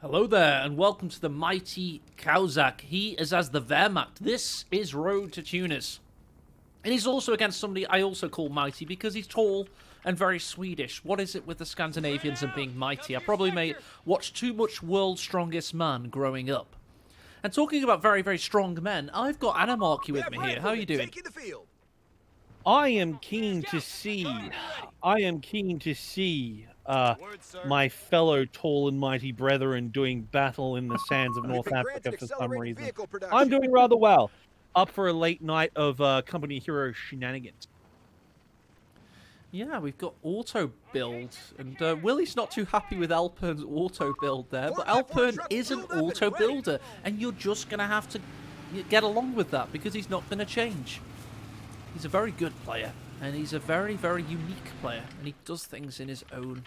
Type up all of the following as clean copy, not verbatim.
Hello there, and welcome to the mighty Caosak. He is as the Wehrmacht. This is Road to Tunis. And he's also against somebody I also call mighty because he's tall and very Swedish. What is it with the Scandinavians and being mighty? I probably may watch too much World's Strongest Man growing up. And talking about very, very strong men, I've got Anamarchy with me here. How are you doing? I am keen to see my fellow tall and mighty brethren doing battle in the sands of North Africa for some reason. I'm doing rather well. Up for a late night of company hero shenanigans. Yeah, we've got auto build, and Willie's not too happy with Elpern's auto build there, but Elpern is an auto builder, and you're just going to have to get along with that because he's not going to change. He's a very good player, and he's a very, very unique player, and he does things in his own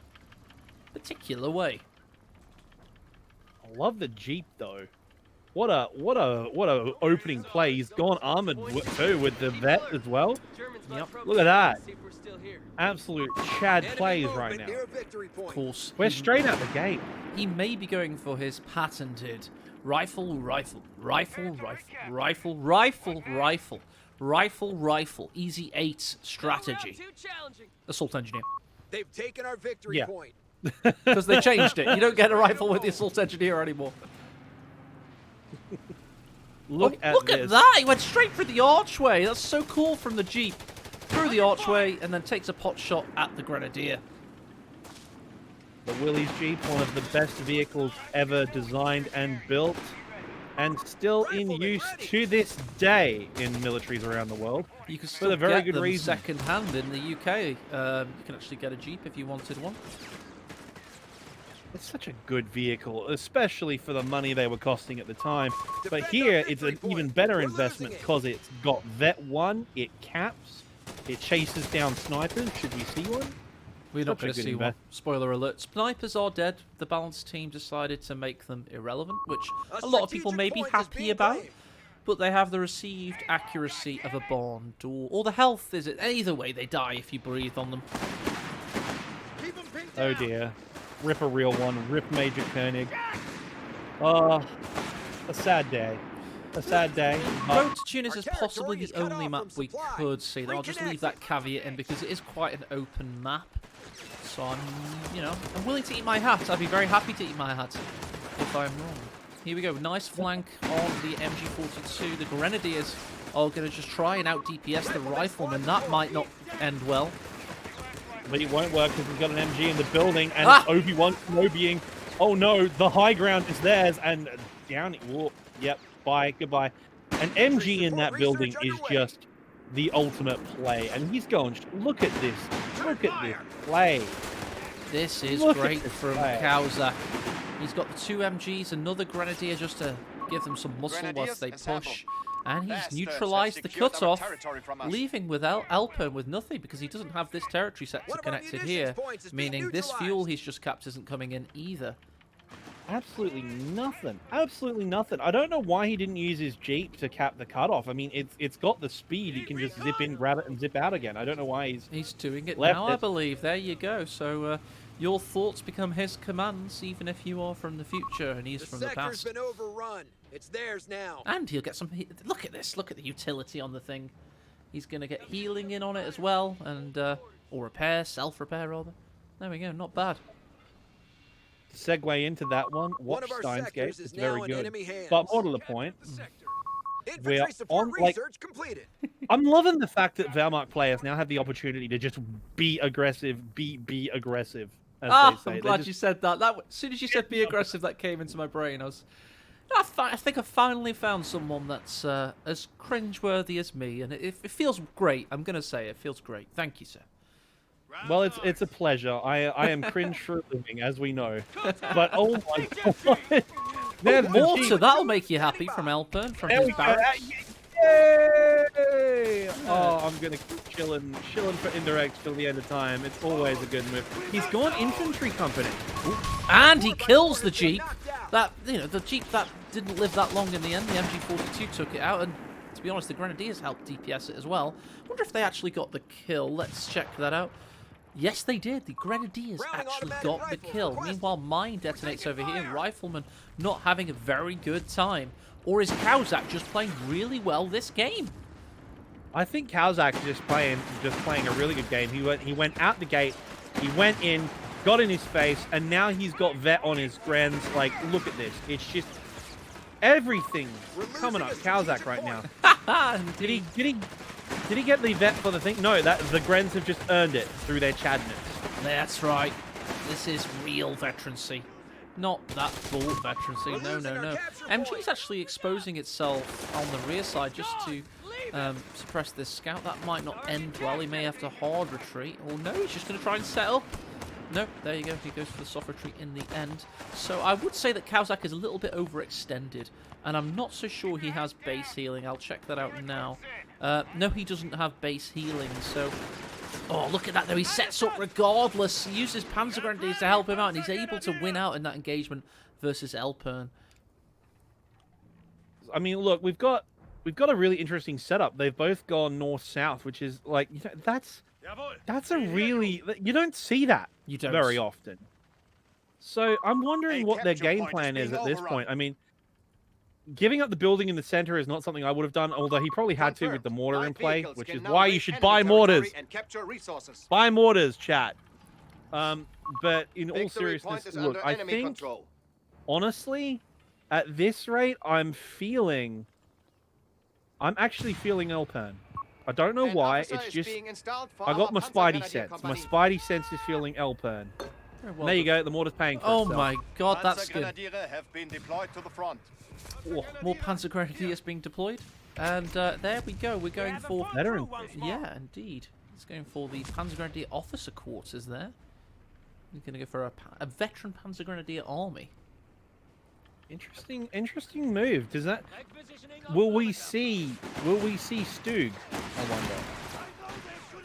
particular way. I love the Jeep though. What a opening play. He's gone armored too with the vet as well. Yep. Look at that. Absolute Chad plays right now. Of course. We're straight out the gate. He may be going for his patented rifle, easy 8 strategy. Assault engineer. They've taken our victory point. Because they changed it. You don't get a rifle with the assault engineer anymore. Look at that! He went straight for the archway. That's so cool from the Jeep. Through the archway and then takes a pot shot at the Grenadier. The Willys Jeep, one of the best vehicles ever designed and built, and still in use to this day in militaries around the world. You can still get them second hand in the UK. You can actually get a Jeep if you wanted one. It's such a good vehicle, especially for the money they were costing at the time. But here, it's an even better investment because it's got Vet 1, it caps, it chases down snipers. Should we see one? We're not going to see one. Spoiler alert. Snipers are dead. The balance team decided to make them irrelevant, which a lot of people may be happy about. But they have the received accuracy of a barn door. Or the health, is it? Either way, they die if you breathe on them. Oh dear. Rip a real one. Rip Major Koenig. A sad day. A sad day. Road to Tunis is possibly the only map we could see. I'll just leave that caveat in because it is quite an open map. So I'm willing to eat my hat. I'd be very happy to eat my hat if I'm wrong. Here we go. Nice flank on the MG42. The Grenadiers are going to just try and out DPS the Rifleman. That might not end well. But it won't work because we've got an MG in the building and Obi-Wan Kenobiing. Oh no, the high ground is theirs and down. Whoa, yep, bye, goodbye. An MG in that building is just the ultimate play. And he's going, look at this play. This is great from Caosak. He's got the 2 MGs, another Grenadier just to give them some muscle whilst they push. And he's neutralized the cutoff, leaving with Elpern with nothing because he doesn't have this territory sector connected here, meaning this fuel he's just capped isn't coming in either. Absolutely nothing. Absolutely nothing. I don't know why he didn't use his Jeep to cap the cutoff. I mean, it's got the speed. He can just zip in, grab it, and zip out again. I don't know why he's doing it now, I believe. There you go. So your thoughts become his commands, even if you are from the future and he's from the past. The sector's been overrun. It's theirs now. And he'll get some... Look at this. Look at the utility on the thing. He's going to get healing in on it as well. And or repair. Self-repair, rather. There we go. Not bad. To segue into that one, watch Steins Gate. It's very good. But more to the point, we're on... I'm loving the fact that Wehrmacht players now have the opportunity to just be aggressive, be aggressive, as they say. I'm glad you said that. As soon as you said be aggressive, that came into my brain. I think I finally found someone that's as cringeworthy as me, and it feels great. I'm going to say it feels great. Thank you, sir. Well, it's a pleasure. I am cringe for a living, as we know. But oh my god! Water, that'll make you happy from Elpern, from his barracks. Yay! Oh, I'm gonna keep chilling for indirects till the end of time. It's always a good move. He's gone infantry company. Ooh. And he kills the Jeep. The Jeep that didn't live that long in the end. The MG42 took it out, and to be honest, the Grenadiers helped DPS it as well. I wonder if they actually got the kill. Let's check that out. Yes, they did. The Grenadiers Rounding actually automatic got the rifle. kill. Request. Meanwhile, mine detonates taking over here. fire. Rifleman not having a very good time. Or is Caosak just playing really well this game? I think Caosak just playing a really good game. He went out the gate, he went in, got in his face, and now he's got vet on his grens. Like, look at this. It's just everything coming up Caosak right now. Did he get the vet for the thing? No, the grens have just earned it through their chadness. That's right. This is real veterancy. Not that bought veterancy. No, no, no. MG's actually exposing itself on the rear side just to suppress this scout. That might not end well. He may have to hard retreat. Or no, he's just going to try and set up. No, there you go. He goes for the soft retreat in the end. So I would say that Caosak is a little bit overextended. And I'm not so sure he has base healing. I'll check that out now. No, he doesn't have base healing. So, oh, look at that, though. He sets up regardless. He uses Panzer Grenadiers to help him out. And he's able to win out in that engagement versus Elpern. I mean, look, we've got a really interesting setup. They've both gone north-south, which is, like, you know, that's a really... You don't see that very often. So I'm wondering what their game plan is at this point. I mean, giving up the building in the center is not something I would have done, although he probably had to with the mortar in play, which is why you should buy mortars. Buy mortars, chat. But in all seriousness, look, I think, honestly, at this rate, I'm actually feeling Elpern. I don't know why, it's just, I got my spidey sense. My spidey sense is feeling Elpern. Well, there you go, the mortar's paying for itself. Oh my god, that's good. Have been deployed to the front. Oh, more Panzer Grenadiers being deployed. And there we go, we're going for... Veteran. Yeah, indeed. It's going for the Panzer Grenadier officer quarters there. We're going to go for a veteran Panzer Grenadier army. Interesting move. Does that... Will we see StuGs, I wonder?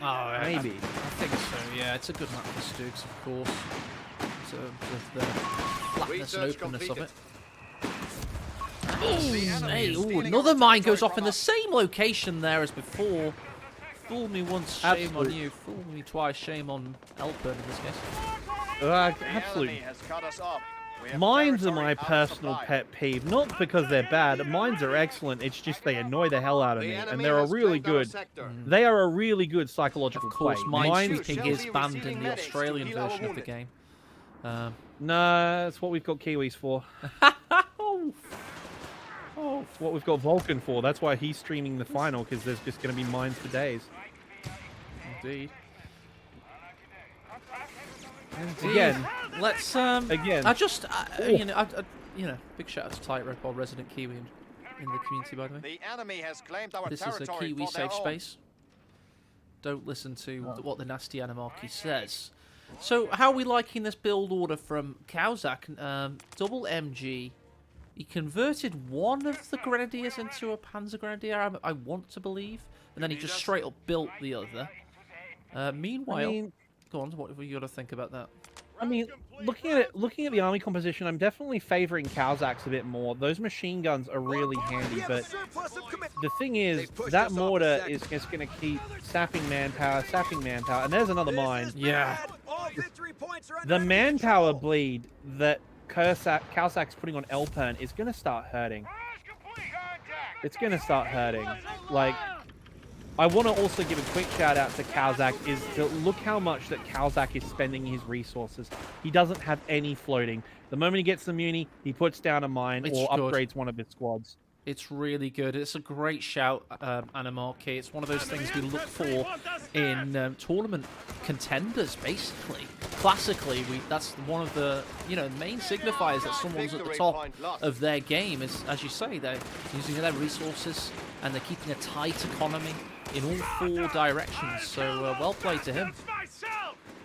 Oh, maybe. I think so, yeah. It's a good map for StuGs, of course. So, with the flatness and openness of it. Hey, ooh, another mine goes off in the same location there as before. Fool me once, shame on you. Fool me twice, shame on Elpern in this case. Absolutely. Mines are my personal pet peeve, not because they're bad. Mines are excellent. It's just they annoy the hell out of me, and they're a really good. They are a really good psychological play. Of course, mine sweeping is banned in the Australian version of the game. No, that's what we've got Kiwis for. Oh, it's what we've got Vulcan for. That's why he's streaming the final, because there's just going to be mines for days. Indeed. Again, let's again. you know, big shout out to Tightrope, our resident Kiwi in the community, by the way. The enemy has claimed our This is a territory Kiwi for their safe own. space. Don't listen to what the nasty Animarchy says. So, how are we liking this build order from Caosak? Double MG. He converted one of the Grenadiers into a Panzer Grenadier, I want to believe, and then he just straight up built the other. Meanwhile, go on, what have you got to think about that? I mean, looking at the army composition, I'm definitely favoring Caosak's a bit more. Those machine guns are really handy, but the thing is, that mortar is just going to keep sapping manpower, and there's another mine. Yeah. The manpower bleed that Caosak's putting on Elpern is going to start hurting. It's going to start hurting. Like, I want to also give a quick shout out to Caosak, is to look how much that Caosak is spending his resources. He doesn't have any floating. The moment he gets the muni, he puts down a mine or upgrades one of his squads. It's really good. It's a great shout, Animarchy. It's one of those things we look for in tournament contenders, basically. Classically, that's one of the main signifiers that someone's at the top of their game. Is, as you say, they're using their resources and they're keeping a tight economy in all four directions. So well played to him.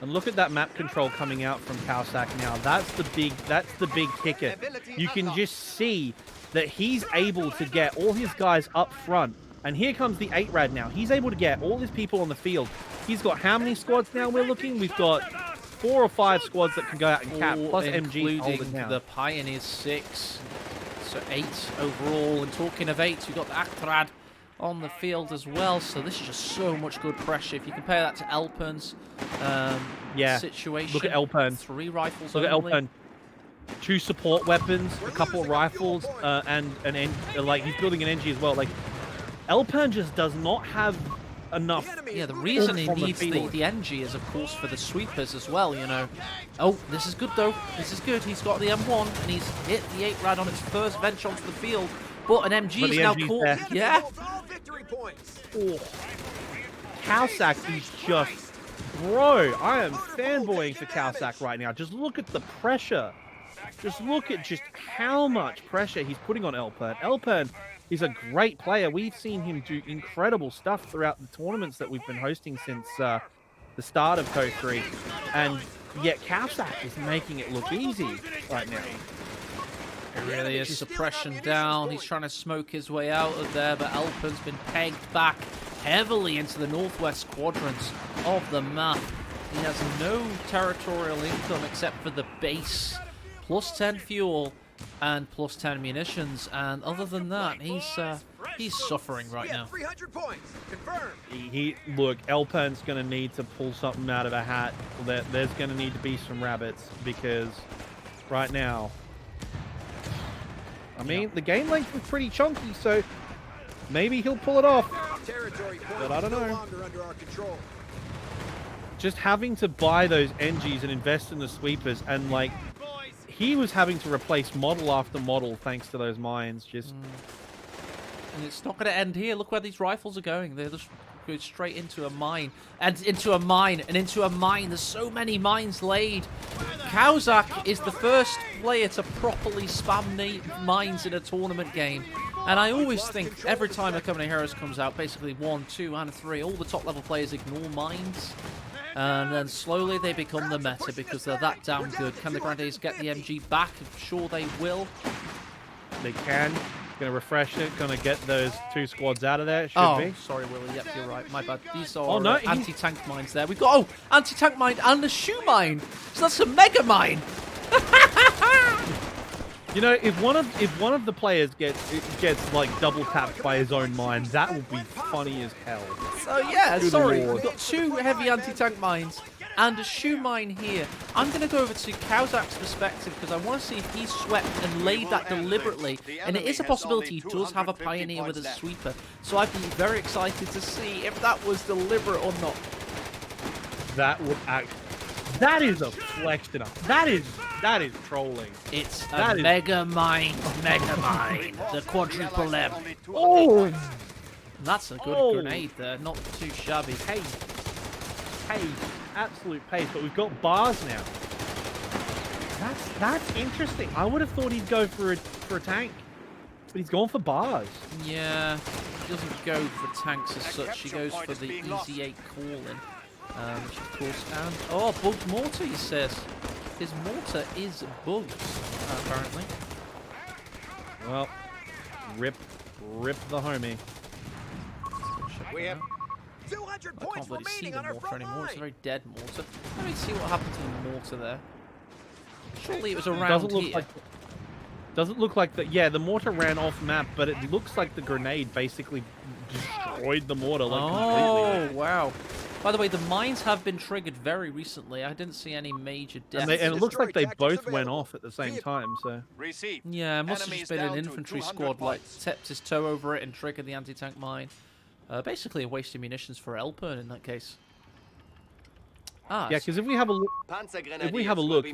And look at that map control coming out from Caosak now. That's the big kicker. You can just see that he's able to get all his guys up front. And here comes the 8-Rad now. He's able to get all his people on the field. He's got how many squads now we're looking? We've got 4 or 5 squads that can go out and cap, plus MG holding down. The Pioneers 6. So 8 overall. And talking of 8, we've got the Aktrad on the field as well. So this is just so much good pressure. If you compare that to Elpern's situation. Look at Elpern. 3 rifles Look at only. Elpern. 2 support weapons, a couple of rifles, and like he's building an NG as well. Like Elpern just does not have enough. Yeah, the reason he from the needs field. the NG is, of course, for the sweepers as well, you know. Oh, this is good, though. This is good. He's got the M1, and he's hit the 8-rad on its first venture onto the field. But an MG But is the now MG's caught. there. Yeah. All victory points. Oh. Caosak is just... Bro, I am fanboying for Caosak right now. Just look at the pressure. Just look at just how much pressure he's putting on Elpern. Elpern is a great player. We've seen him do incredible stuff throughout the tournaments that we've been hosting since the start of CoH3. And yet Caosak is making it look easy right now. It really is. Suppression down. He's trying to smoke his way out of there, but Elpern's been pegged back heavily into the northwest quadrants of the map. He has no territorial income except for the base. Plus 10 fuel and plus 10 munitions, and other than that, he's suffering right now. 300 points. Confirmed. Look, Elpern's going to need to pull something out of a hat. There's going to need to be some rabbits, because right now, I mean, the game length was pretty chunky, so maybe he'll pull it off. Territory But I don't no know. longer under our control. Just having to buy those NGs and invest in the sweepers, and like, he was having to replace model after model thanks to those mines. Just And it's not going to end here. Look where these rifles are going. They're just going straight into a mine. And into a mine. And into a mine. There's so many mines laid. Caosak is the first player to properly spam mines in a tournament game. And I always think every time a Company of Heroes comes out, basically 1, 2, and 3, all the top level players ignore mines. And then slowly they become the meta because they're that damn good. Can the Grenadiers get the MG back? I'm sure they will. they can. Gonna refresh it. Gonna get those 2 squads out of there. It should be. Sorry, Willie. Yep, you're right. My bad. These are no, anti-tank mines there. We've got, anti-tank mine and a shoe mine. So that's a mega mine. You know, if one of the players gets like double tapped by his own mine, that will be funny as hell. So yeah, Good sorry. lord. We've got 2 heavy anti-tank mines and a shoe mine here. I'm going to go over to Caosak's perspective because I want to see if he swept and laid that deliberately. And it is a possibility he does have a pioneer with a sweeper. So I'd be very excited to see if that was deliberate or not. That would act. That is a flex enough. That is trolling. It's That a is- mega mine, the quadruple M. Oh, That's a good Oh. grenade there, not too shabby. pace, absolute pace. But we've got bars now. That's interesting. I would have thought he'd go for a tank, but he's going for bars. Yeah, he doesn't go for tanks as such. He goes for the easy 8 call-in, which of course, and bugged mortar. He says his mortar is bugged apparently. Well, rip the homie. We have 200 I points can't really see remaining the on our mortar front anymore. It's a line. very dead mortar. Let me see what happened to the mortar there. Surely it was around Doesn't look here. like. Doesn't look like the. Yeah, the mortar ran off map, but it looks like the grenade basically destroyed the mortar like completely. Wow. By the way, the mines have been triggered very recently. I didn't see any major deaths. And it looks like they Destroy both tactics went available. off at the same time. So Receive. Yeah, it must have Enemies just been an down to infantry 200 squad, like, points. tapped his toe over it and triggered the anti-tank mine. Basically a waste of munitions for Elpern in that case. yeah, because if we have a look,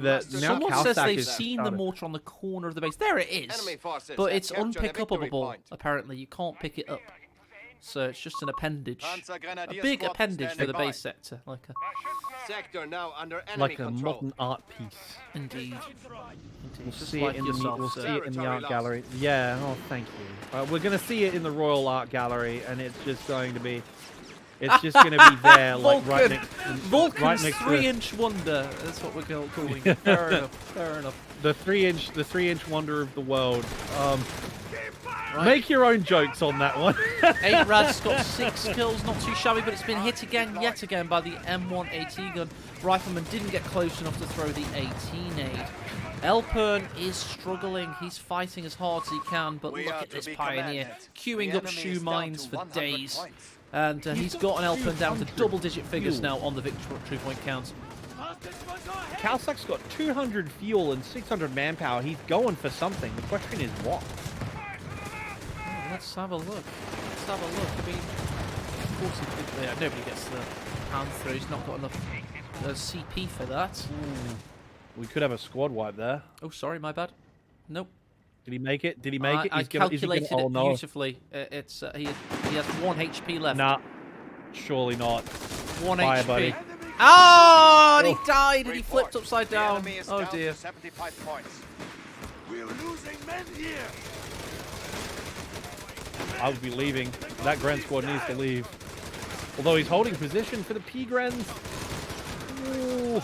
that now someone says Caosak they've is seen the started. mortar on the corner of the base. There it is! But it's unpickable, apparently. You can't pick it up. So it's just an appendage. A big appendage for the base sector. Like a... Sector now under enemy like a control. modern art piece. Indeed. We'll Just see like it in yourself, we'll sir. see it in the art Territory gallery. Yeah. Oh, thank you. We're gonna see it in the Royal Art Gallery, and it's just going to be. It's just going to be there, like right Vulcan. next. Vulcan's right next to 3-inch wonder. That's what we're calling it. Fair enough. Fair enough. the 3-inch wonder of the world. Right. Make your own jokes on that one. 8-rad's got 6 kills, not too shabby, but it's been hit again, yet again, by the M1 AT gun. Rifleman didn't get close enough to throw the 18 aid. Elpern is struggling. He's fighting as hard as he can, but We look are at to this be Pioneer commanded. queuing The up enemy shoe is down mines to for 100 days. points. And he's got an Elpern down to 200 double-digit figures fuel. now on the victory point count. Caosak's got 200 fuel and 600 manpower. He's going for something. The question is what? Oh, let's have a look. Let's have a look. I mean, of course he could, yeah, nobody gets the Panther. He's not got enough CP for that. We could have a squad wipe there. Oh, sorry, my bad. Nope. Did he make it? Did he make it? I Is he gonna- calculated oh, it no. beautifully. It's he has 1 HP left. Nah, surely not. 1 Fire, HP. buddy. Oh, and he Oh. died and he Report. flipped upside The down. enemy is Oh down to dear. 75 points. We're losing men here. I would be leaving. That Grand Squad needs to leave. Although he's holding position for the P-Grens. Ooh.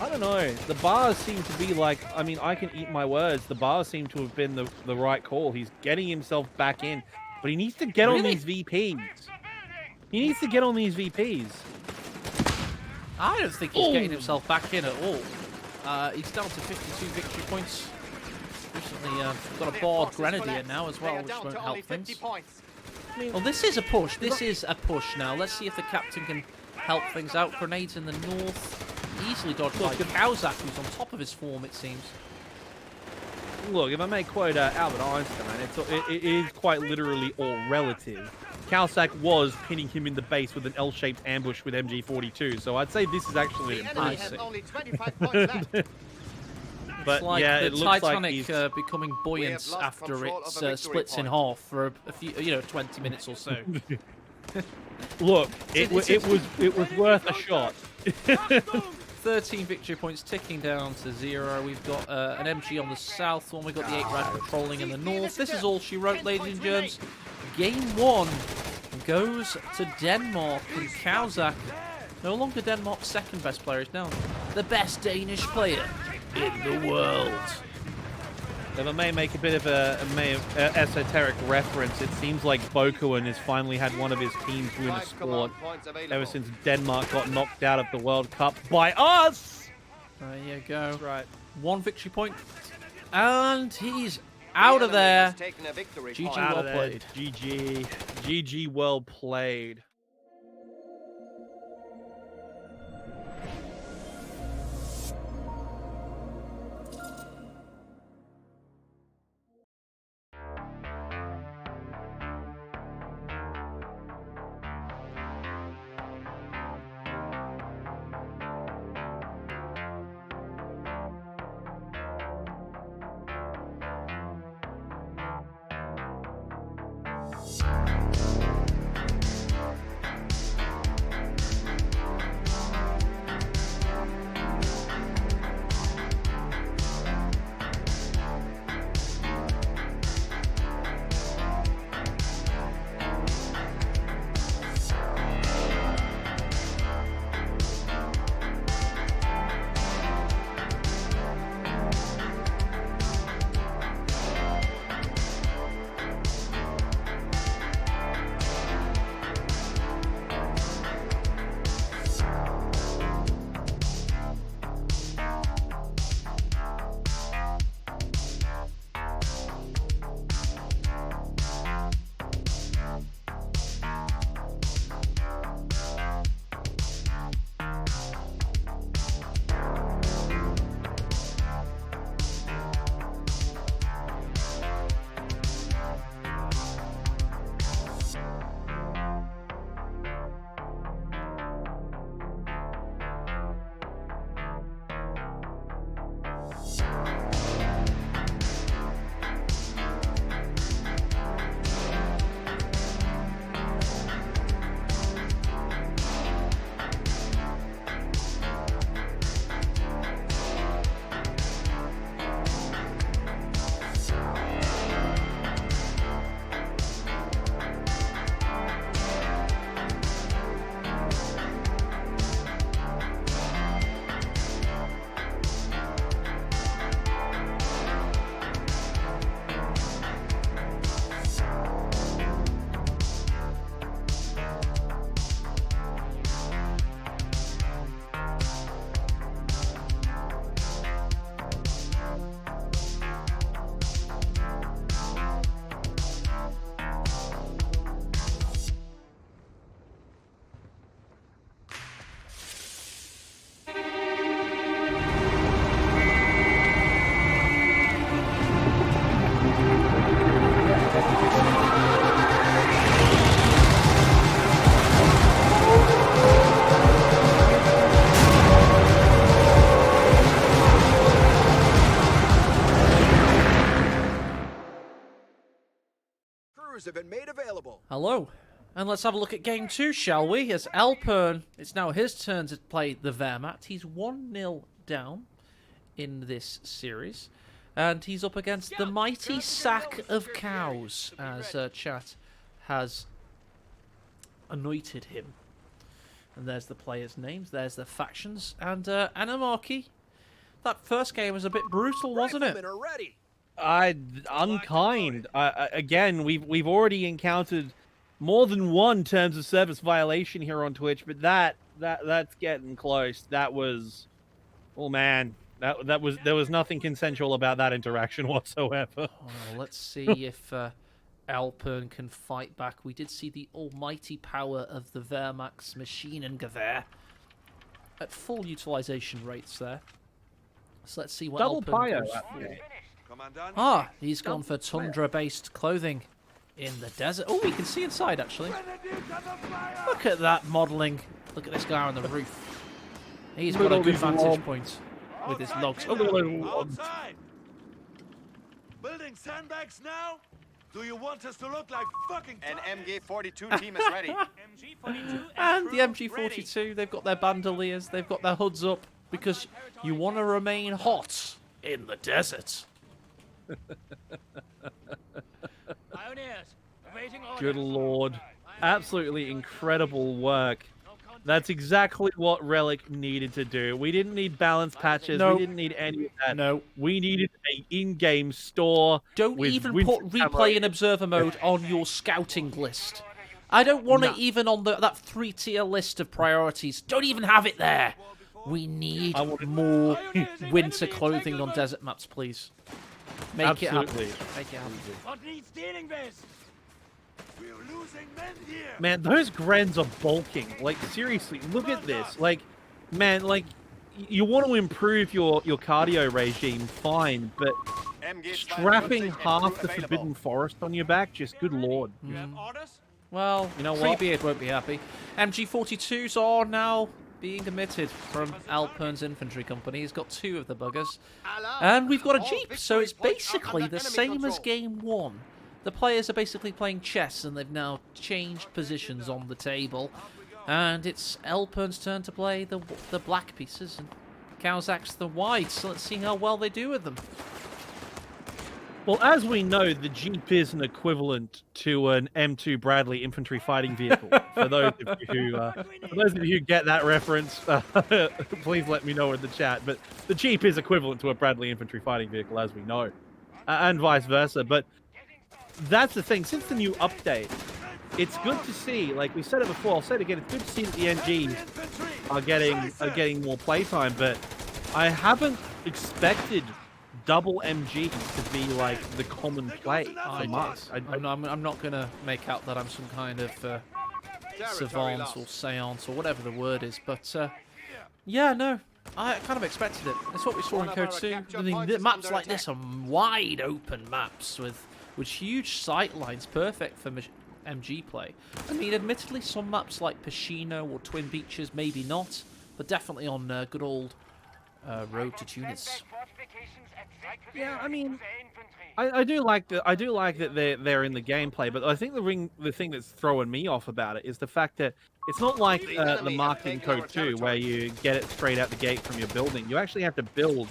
I don't know. The bars seem to be like, I mean, I can eat my words. The bars seem to have been the right call. He's getting himself back in. But he needs to get on Really? these VPs. He needs to get on these VPs. I don't think he's Oh. getting himself back in at all. He's down to 52 victory points. Recently got a barred grenadier now as well, which won't help things. Well, this is a push. This is a push now. Let's see if the captain can help things out. Grenades in the north. Easily dodged by Caosak, who's on top of his form, it seems. Look, if I may quote Albert Einstein, it is quite literally all relative. Caosak was pinning him in the base with an L-shaped ambush with MG42, so I'd say this is actually an The enemy improvement. has only 25 points left. But It's like yeah, the it looks Titanic like he's... becoming buoyant lost after control it of a victory splits in point. half for a few, 20 minutes or so. Look, it was worth a shot. 13 victory points ticking down to 0. We've got an MG on the south one. We've got the 8 Rad patrolling in the north. This is all she wrote, ladies and germs. Game 1 goes to Denmark, and Caosak, no longer Denmark's second best player, is now the best Danish player in the world. If I may make a bit of a esoteric reference, it seems like Bo3 has finally had one of his teams win a 5 sport command points available. ever since Denmark got knocked out of the World Cup by us. There you go. That's right. 1 victory point, and he's out of there. Taking a victory GG. point. Out Well of there. played. GG. GG well played. Orders have been made available. Hello. And let's have a look at game 2, shall we? As Elpern, it's now his turn to play the Wehrmacht. He's 1-0 down in this series. And he's up against the mighty sack of cows, as chat has anointed him. And there's the players' names, there's the factions, and Anarchy. That first game was a bit brutal, wasn't it? Riflemen are ready. Unkind. Again, we've already encountered more than one terms of service violation here on Twitch, but that's getting close. That was, oh man, there was nothing consensual about that interaction whatsoever. Oh, let's see if Elpern can fight back. We did see the almighty power of the Wehrmacht's machine and Gewehr at full utilization rates there. So let's see what Double Elpern bio. goes for. Commandant. Ah, he's gone for tundra-based clothing in the desert. Oh, we can see inside, actually. Look at that modelling. Look at this guy on the roof. He's got a good vantage point with his logs. Oh, Outside. Building sandbags now? Do you want us to look like fucking An targets? MG42 team is ready. and the MG42, they've got their bandoliers, they've got their hoods up, because you want to remain hot in the desert. Good lord. Absolutely incredible work. That's exactly what Relic needed to do. We didn't need balance patches. No. We didn't need any of that. No. We needed an in-game store. Don't with even winter put replay camo. and observer mode on your scouting list. I don't want it even on that 3-tier list of priorities. Don't even have it there. We need more winter clothing on desert maps, please. Make it Absolutely. happen. Make it happen. What needs stealing this? We're losing men here. Man, those Grens are bulking. Like, seriously, look at this. Like, man, like, you want to improve your cardio regime, fine, but strapping half the Forbidden Forest on your back, just good lord. You have orders? Well, You know what? Treebeard won't be happy. MG42s are now being emitted from Elpern's infantry company. He's got 2 of the buggers. And we've got a Jeep, so it's basically the same as game 1. The players are basically playing chess, and they've now changed positions on the table. And it's Elpern's turn to play the black pieces, and Caosak's the white, so let's see how well they do with them. Well, as we know, the Jeep is an equivalent to an M2 Bradley infantry fighting vehicle. For those of you who get that reference, please let me know in the chat. But the Jeep is equivalent to a Bradley infantry fighting vehicle, as we know, and vice versa. But that's the thing. Since the new update, it's good to see. Like we said it before, I'll say it again. It's good to see that the NGs are getting more playtime. But I haven't expected double MG to be like the common play for months. I'm not going to make out that I'm some kind of savant or seance or whatever the word is, but yeah, no, I kind of expected it. It's what we saw in Code 2. I mean, the maps like this are wide open maps with huge sight lines, perfect for MG play. I mean, admittedly, some maps like Pacino or Twin Beaches, maybe not, but definitely on good old Road to Tunis. Yeah, I mean, I do like that they're in the gameplay, but I think the thing that's throwing me off about it is the fact that it's not like the marketing Code 2 where you get it straight out the gate from your building. You actually have to build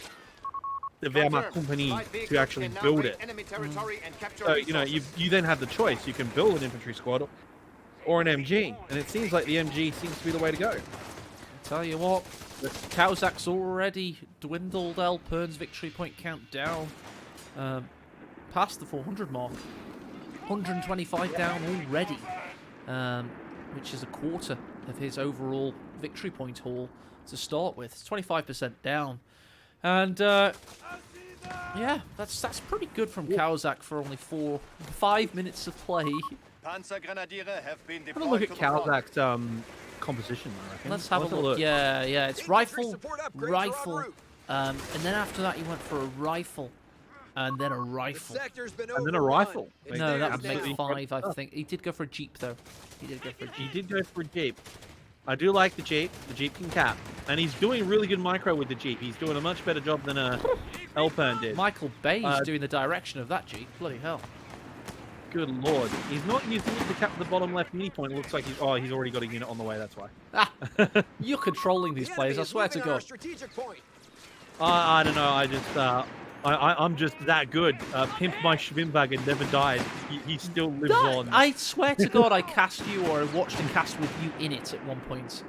the Wehrmacht company to actually build it. So you know you then have the choice. You can build an infantry squad or an MG, and it seems like the MG seems to be the way to go. Tell you what, Caosak's already dwindled Elpern's victory point count down past the 400 mark. 125 down already, which is a quarter of his overall victory point haul to start with. It's 25% down. And yeah, that's pretty good from Caosak for only 5 minutes of play. Panzer Grenadiere have been Have a look deployed at to the front. Caosak's composition, I reckon. Let's have a look. Yeah, it's Infantry rifle, support upgrades are en rifle, route. and then after that he went for a rifle, and then a The rifle. sector's been And then a overrun. rifle. It's No, theirs that now. makes 5, I think. He did go for a Jeep, though. He did go for a He Jeep. did go for a Jeep. I do like the Jeep. The Jeep can cap. And he's doing really good micro with the Jeep. He's doing a much better job than Elpern did. Michael Bay's doing the direction of that Jeep. Bloody hell. Good lord. He's not using it to cap the bottom left mini point. It looks like he's already got a unit on the way, that's why. Ah, you're controlling these players, I swear to God. I don't know, I'm just that good. Pimp my Schwimbag and never died. He still lives on. I swear to God I cast you or I watched a cast with you in it at one point.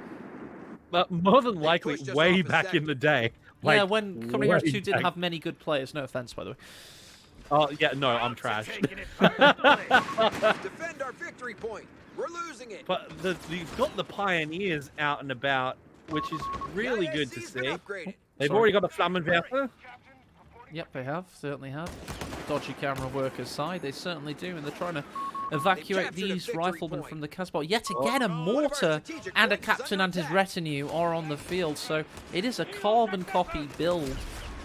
More than likely, way back in the day. Yeah, Like, when Company Heroes 2 didn't back. have many good players. No offense, by the way. Oh, yeah, no, I'm trash. Defend our victory point. We're losing it. But you've got the Pioneers out and about, which is really good to see. They've already got a Flammenwerfer. Yep, they have. Certainly have. Dodgy camera work aside, they certainly do, and they're trying to evacuate these riflemen from the Casbah. Yet again, a mortar and a captain and his retinue are on the field, so it is a carbon copy build.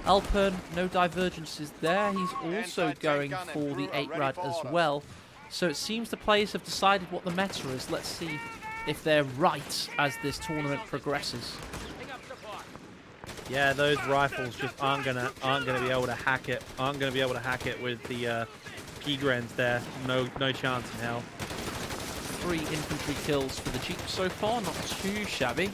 Elpern, no divergences there. He's also going for the 8-rad as well. So it seems the players have decided what the meta is. Let's see if they're right as this tournament progresses. Yeah, those rifles just aren't gonna be able to hack it. Aren't gonna be able to hack it with the P-Grens there. No chance in hell. 3 infantry kills for the Jeep so far, not too shabby.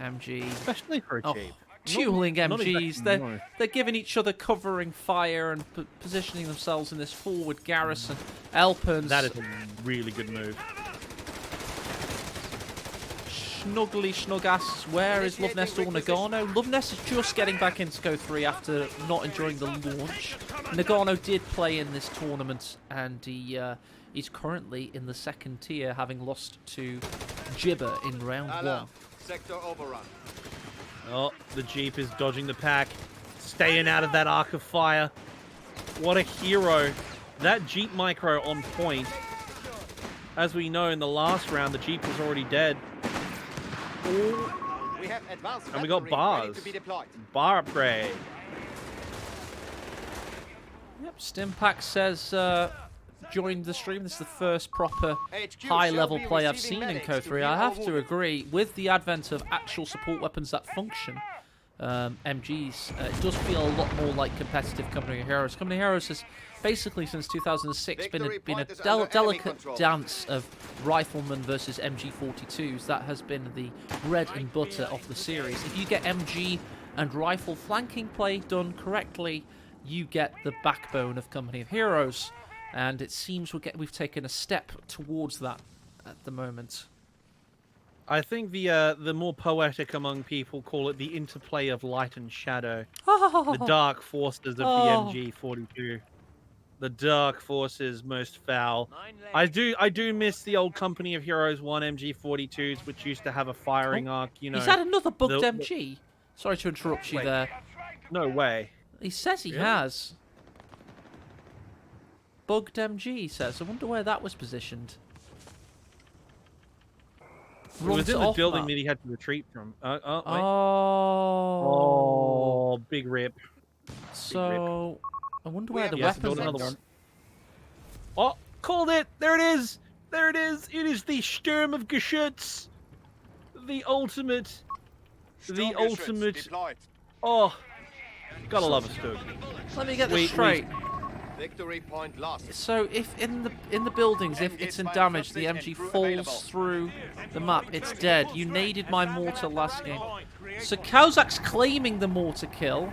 MG, Especially for a Jeep. dueling Not MGs. exactly They're giving each other covering fire and positioning themselves in this forward garrison. Elpern's That is a really good move. snuggly snug-ass. Where is Lovenest or Nagano? Lovenest is just getting back into CoH3 after not enjoying the launch. Nagano did play in this tournament, and he's currently in the 2nd tier, having lost to Gibber in round 1. Sector overrun. Oh, the Jeep is dodging the pack, staying out of that arc of fire. What a hero. That Jeep micro on point. As we know, in the last round, the Jeep was already dead. We have advanced And we got ready bars. to be deployed. Bar upgrade. Yep, Stimpack says joined the stream. This is the first proper HQ high-level shall be play I've receiving seen in medics to CoH3. heal I all have to wounded. agree, with the advent of actual support weapons that function, MGs, it does feel a lot more like competitive Company of Heroes. Company of Heroes has basically, since 2006, been a point is under enemy delicate control. dance of riflemen versus MG42s. That has been the bread and butter of the series. If you get MG and rifle flanking play done correctly, you get the backbone of Company of Heroes. And it seems we've taken a step towards that at the moment. I think the more poetic among people call it the interplay of light and shadow. The dark forces of the MG42. The dark forces most foul. I do miss the old Company of Heroes 1 MG42s, which used to have a firing arc, you know. He's had another bugged the- MG. Sorry to interrupt you Wait. there. No way. He says he Really? has. Bugged MG, he says. I wonder where that was positioned. It was Runs in the off building map. that he had to retreat from. Wait. Oh. Oh, big rip. So, I wonder where the Yes, weapons build another are. one. Oh, called it! There it is! There it is! It is the Sturm of Geschütz! The ultimate... The ultimate... Deployed. Oh, gotta love a Stug. Let me get this straight. Victory point lost. So if in the buildings, if it's in damage, the MG falls through the map, it's dead. You naded my mortar last game. So Caosak's claiming the mortar kill.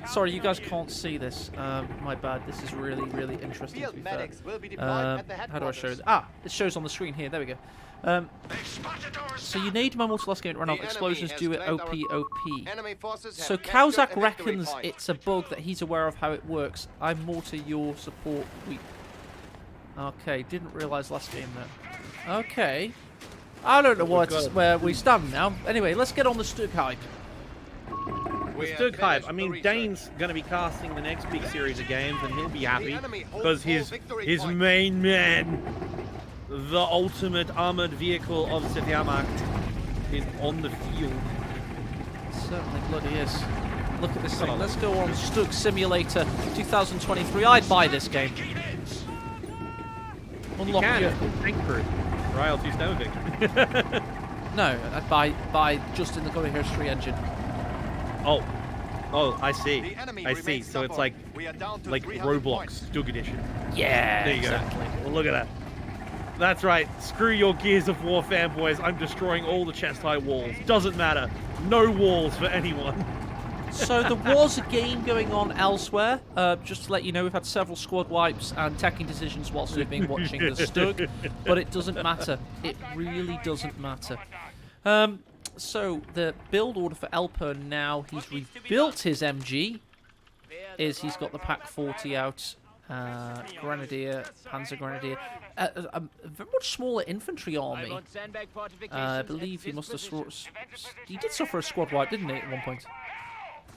Sorry, you guys can't see this. My bad. This is really, really interesting to be fair. Medics will be deployed at the How do I show headquarters. it? Ah, it shows on the screen here. There we go. So you naded my mortar last game, run off. The Explosions enemy do has it claimed our OP. Enemy forces have So captured Caosak a victory reckons point. it's a bug that he's aware of how it works. I'm mortar your support weak. Okay, didn't realise last game that. Okay. I don't know where we stand now. Anyway, let's get on the Stug hype. We The have Stug hype. finished I mean, the research. Dane's gonna be casting the next big series of games, and he'll be happy enemy holds because full his victory point. main man, the ultimate armored vehicle of Setiamak, is on the field. Certainly bloody is. Look at this thing. Let's go on Stug Simulator 2023. I'd buy this game. Unlock Can your... tank crew. Ryle 2 Stovic. No, I'd buy just in the Company Heroes 3 engine. Oh, Oh, I see. The enemy I see. remains So it's stubborn. We are down to like 300 Roblox points. Stug Edition. Yeah, There you exactly. go. Well, look at that. That's right. Screw your Gears of War fanboys. I'm destroying all the chest-high walls. Doesn't matter. No walls for anyone. So there was a game going on elsewhere. Just to let you know, we've had several squad wipes and taking decisions whilst we've been watching the Stug, but it doesn't matter. It really doesn't matter. So the build order for Elpern now, he's rebuilt his MG. He's got the Pack 40 out, Grenadier, Panzer Grenadier, a very much smaller infantry army. I believe he must have he did suffer a squad wipe, didn't he, at one point?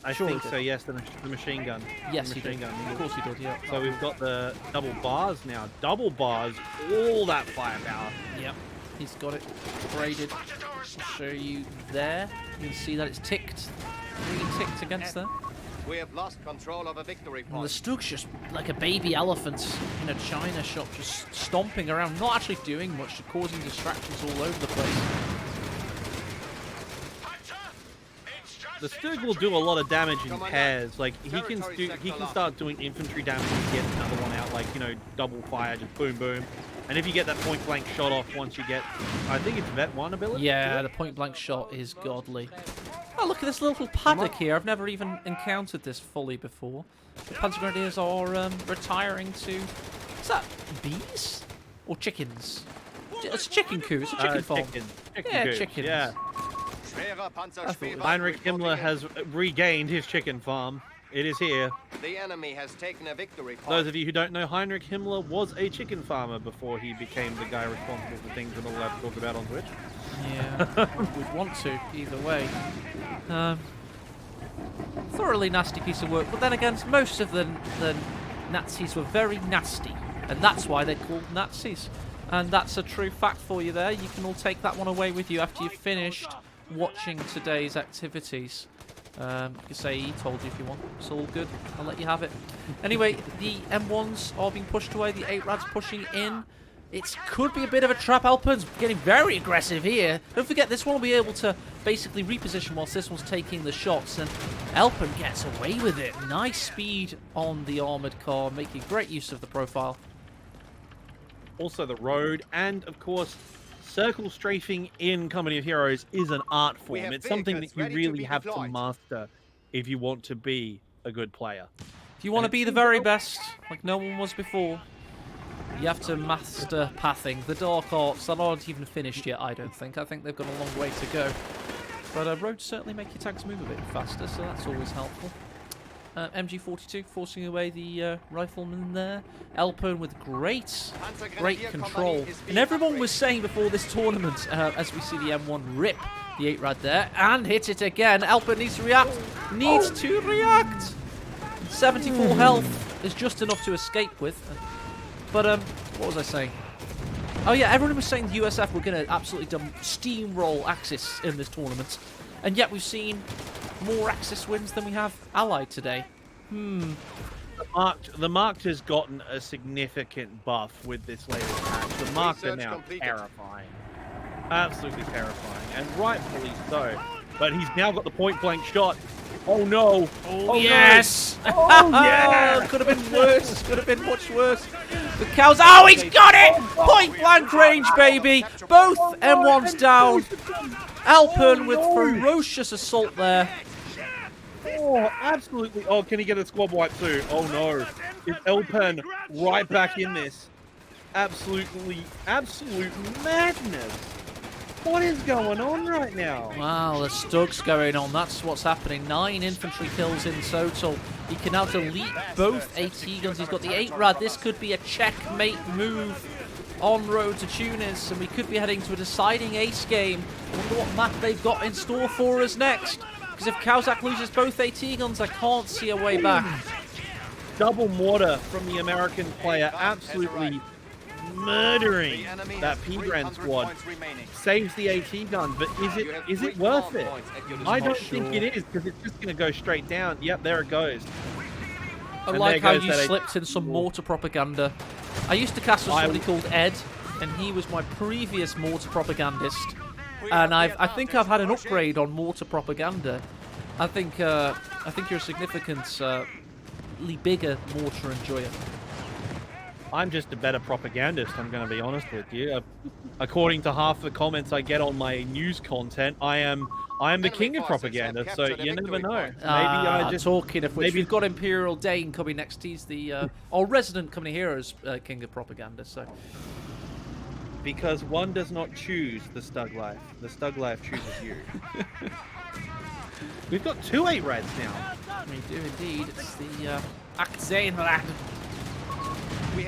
I Sure think he so, did. yes, the machine gun. Yes, the he machine did. gun. Of course he did, yeah. So we've got the double bars now. Double bars, all that firepower. Yep, he's got it graded. I'll show you there. You can see that it's ticked. Green ticked against there. We have lost control of a victory And the point. Stug's just like a baby elephant in a china shop, just stomping around, not actually doing much, just causing distractions all over the place. The Stug will do a lot of damage in pairs. Like he can start doing infantry damage and get another one out, like, you know, double fire, just boom boom. And if you get that point blank shot off once you get, I think it's Vet 1 ability. Yeah, the point blank shot is godly. Oh, look at this little paddock here. I've never even encountered this fully before. The Panzer Grenadiers are retiring to... Is that bees? Or chickens? It's a chicken coop. It's a chicken farm. Chicken Yeah, coop, chickens. Yeah. Schwerer Panzerspielwagen Heinrich reporting Himmler in. has regained his chicken farm. It is here. The enemy has taken a victory point. Those of you who don't know, Heinrich Himmler was a chicken farmer before he became the guy responsible for things we're not allowed to talk about on Twitch. Yeah, we'd want to, either way. Thoroughly nasty piece of work, but then again, most of the Nazis were very nasty, and that's why they're called Nazis. And that's a true fact for you there. You can all take that one away with you after you've finished watching today's activities. You can say he told you if you want. It's all good. I'll let you have it. Anyway, the M1s are being pushed away. The 8-Rad's pushing in. It could be a bit of a trap. Elpern's getting very aggressive here. Don't forget, this one will be able to basically reposition whilst this one's taking the shots. And Elpern gets away with it. Nice speed on the armoured car, making great use of the profile. Also the road, and of course, circle strafing in Company of Heroes is an art We form. have It's something that vehicles you ready to really be have to deployed. master if you want to be a good player. If you want to be the very best, like no one was before, you have to master pathing. The Dark Arts, that aren't even finished yet, I don't think. I think they've got a long way to go. But roads certainly make your tanks move a bit faster, so that's always helpful. MG42 forcing away the rifleman there. Elpern with great control. And everyone was saying before this tournament, as we see the M1 rip the 8-Rad there, and hit it again. Elpern needs to react. Needs to react! 74 health is just enough to escape with. But, what was I saying? Oh yeah, everyone was saying the USF were going to absolutely steamroll Axis in this tournament. And yet we've seen more Axis wins than we have Allied today. The Marked has gotten a significant buff with this latest patch. The Marked are now terrifying. Absolutely terrifying. And rightfully so. But he's now got the point blank shot. Oh no! Oh yes! No. Oh yeah! Could have been worse. Could have been much worse. The cows. Oh, he's got it! Point blank range, baby. Both M1s down. Elpern with ferocious assault there. Oh, absolutely. Oh, can he get a squad wipe too? Oh no. Is Elpern right back in this? Absolute madness. What is going on right now? Wow, the Stug's going on. That's what's happening. 9 infantry kills in total. He can now delete both AT guns. He's got the 8-Rad. This could be a checkmate move on road to Tunis, and we could be heading to a deciding ace game. I wonder what map they've got in store for us next. Because if Caosak loses both AT guns, I can't see a way back. Double mortar from the American player, absolutely murdering that P-Grand squad. Saves the AT gun, but is it worth it? I don't think it is, because it's just going to go straight down. Yep, there it goes. I like how you slipped in some mortar propaganda. I used to cast with somebody called Ed, and he was my previous mortar propagandist. And I think I've had an upgrade on mortar propaganda. I think you're a significantly bigger mortar enjoyer. I'm just a better propagandist, I'm going to be honest with you. According to half the comments I get on my news content, I am the king of propaganda, so you never know. Maybe I just... Talking of which, maybe... we've got Imperial Dane coming next. He's the our resident company here as king of propaganda, so... Because one does not choose the Stug Life. The Stug Life chooses you. We've got 2 8-Rads now. We do indeed. It's the Achtzainrad.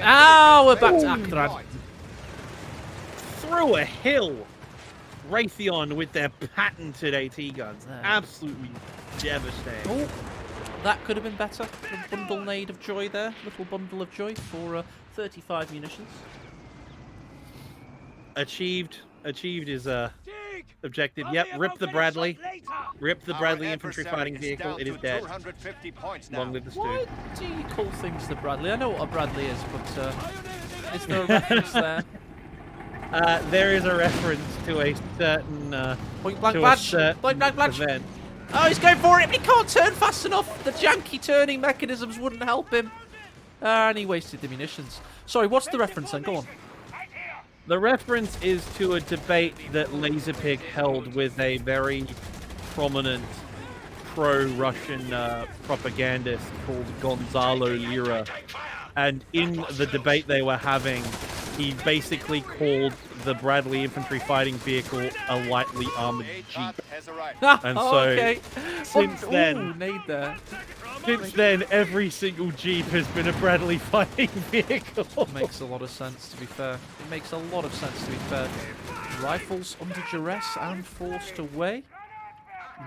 Oh, we're back to Achtrad. Through a hill. Raytheon with their patented AT guns. Absolutely devastating. Oh, that could have been better. A bundle nade of joy there. Little bundle of joy for 35 munitions. Achieved is objective. Yep, rip the Bradley. Rip the Bradley infantry fighting vehicle. It is dead. Long live the Stu. Why do you call things the Bradley? I know what a Bradley is, but is there a reference there? There is a reference to a certain point blank badge. Point blank badge. Event. Oh, he's going for it, but he can't turn fast enough. The janky turning mechanisms wouldn't help him. And he wasted the munitions. Sorry, what's the reference then? Go on. The reference is to a debate that Laserpig held with a very prominent pro-Russian propagandist called Gonzalo Lira. And in the debate they were having, he basically called the Bradley infantry fighting vehicle a lightly armored Jeep. And so, okay. since then, nade there. Since then, every single Jeep has been a Bradley fighting vehicle. Makes a lot of sense, to be fair. It makes a lot of sense, to be fair. Rifles under duress and forced away.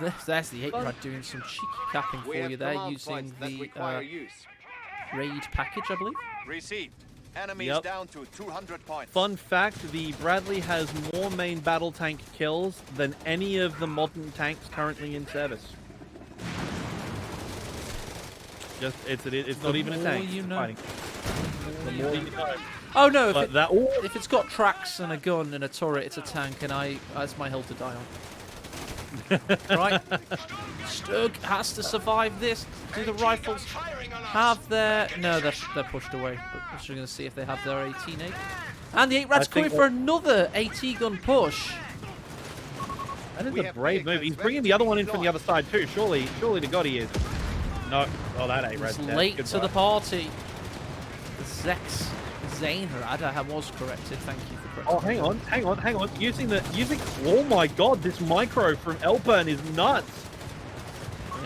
There's the 8-Rad doing some cheeky capping for you there, using the raid package, I believe. Received. Enemies down to 200 points. Fun fact, the Bradley has more main battle tank kills than any of the modern tanks currently in service. Just it's not even a tank. You know. Fighting. The more you know. Oh no! If it's got tracks and a gun and a turret, it's a tank, and that's my hill to die on. Right? Stug has to survive this. Do the rifles have their... No, they're pushed away. But we're just going to see if they have their AT nade. And the 8-Rad's going for another AT gun push. That is a brave move. He's bringing the other one in from the other side too. Surely to God he is. No. Oh, that 8-Rad's dead. Late to the party. Zex Zainrad, I was corrected. Thank you for correcting. Oh, hang on. Using. Oh my God, this micro from Elpern is nuts.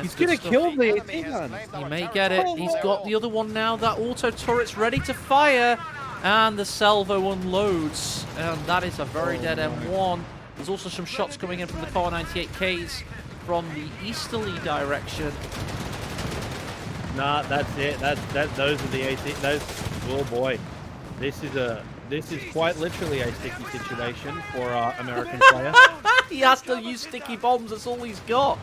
He's gonna kill the AT gun. He may get it. He's got the other one now. That auto turret's ready to fire, and the salvo unloads, and that is a very dead M1. There's also some shots coming in from the Car 98Ks from the easterly direction. Nah, that's it. Those are the AT. Those. Oh boy, this is quite literally a sticky situation for our American player. He has to use sticky bombs. That's all he's got.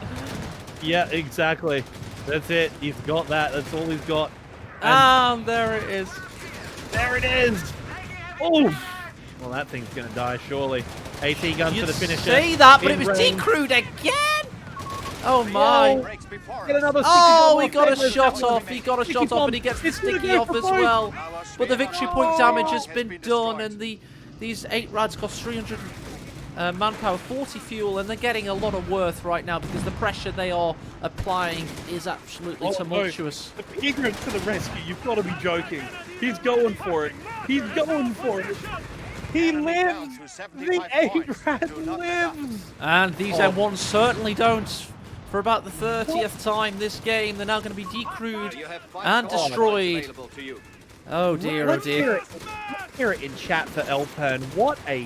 Yeah, exactly. That's it. He's got that. That's all he's got. And there it is. There it is. Oh. Well, that thing's gonna die surely. AT gun for the finisher. Say that, but it was decrewed again. Oh my! Get another he got a shot off. He got a shot off, and he gets the sticky off as well. But the victory point damage has been done, and these 8-Rads cost 300 manpower, 40 fuel, and they're getting a lot of worth right now because the pressure they are applying is absolutely tumultuous. No. The Egret to the rescue! You've got to be joking. He's going for it. He's going for it. He lives. The 8-Rad lives. And these M1s certainly don't. For about the 30th time this game, they're now going to be decrewed and destroyed. Oh dear, oh dear. Let's hear it in chat for Elpern. What a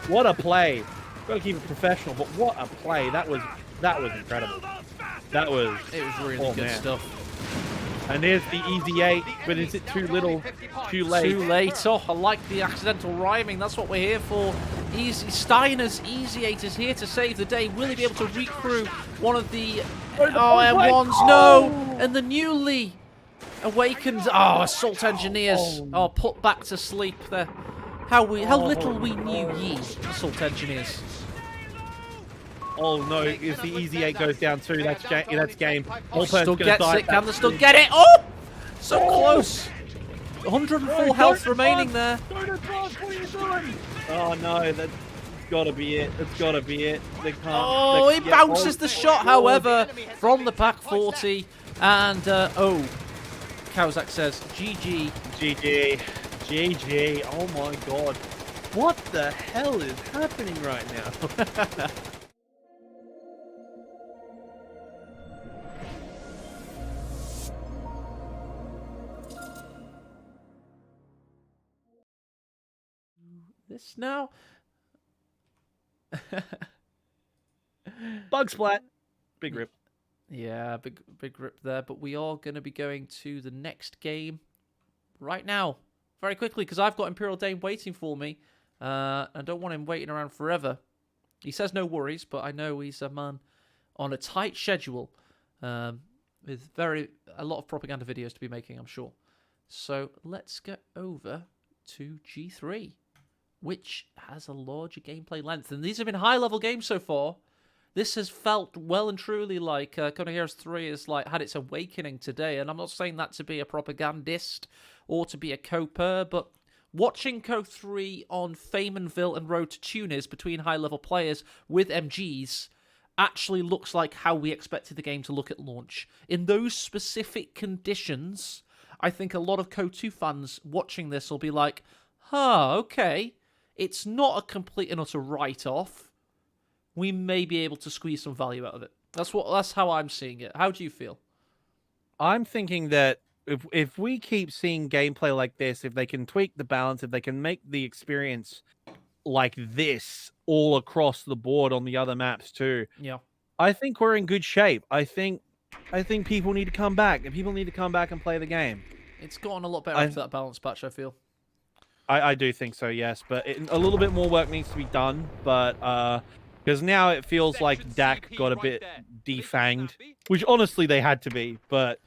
what a play. Got to keep it professional, but what a play. That was incredible. It was really good stuff. And there's the easy 8, but is it too little, too late? Too late. Oh, I like the accidental rhyming. That's what we're here for. Steiner's Easy 8 is here to save the day. Will he be able to recrew one of the M1s? No! And the newly awakened assault engineers are put back to sleep. How little we knew ye, assault engineers. Oh no, if the easy 8 goes down too, that's game. Still gets it. Can the still get it? Oh! So close! 104 health remaining there. Oh no, that's gotta be it. That's gotta be it. They can't. Oh, he bounces the shot, however, from the back 40. And, Caosak says, GG. GG. GG. Oh my god. What the hell is happening right now? This now? Bug splat. Big rip. Yeah, big rip there. But we are going to be going to the next game right now. Very quickly, because I've got Imperial Dane waiting for me. I don't want him waiting around forever. He says no worries, but I know he's a man on a tight schedule. With a lot of propaganda videos to be making, I'm sure. So let's get over to G3, which has a larger gameplay length. And these have been high-level games so far. This has felt well and truly like CoH3 3 has had its awakening today. And I'm not saying that to be a propagandist or to be a coper, but watching CoH3 on Faymanville and Road to Tunis between high-level players with MGs actually looks like how we expected the game to look at launch. In those specific conditions, I think a lot of CoH2 fans watching this will be like, okay, it's not a complete and utter write-off. We may be able to squeeze some value out of it. That's how I'm seeing it. How do you feel? I'm thinking that if we keep seeing gameplay like this, if they can tweak the balance, if they can make the experience like this all across the board on the other maps too, yeah, I think we're in good shape. I think people need to come back, and people need to come back and play the game. It's gotten a lot better after that balance patch, I feel. I do think so, yes, but a little bit more work needs to be done. But because now it feels like Dak got a bit defanged, which honestly they had to be, but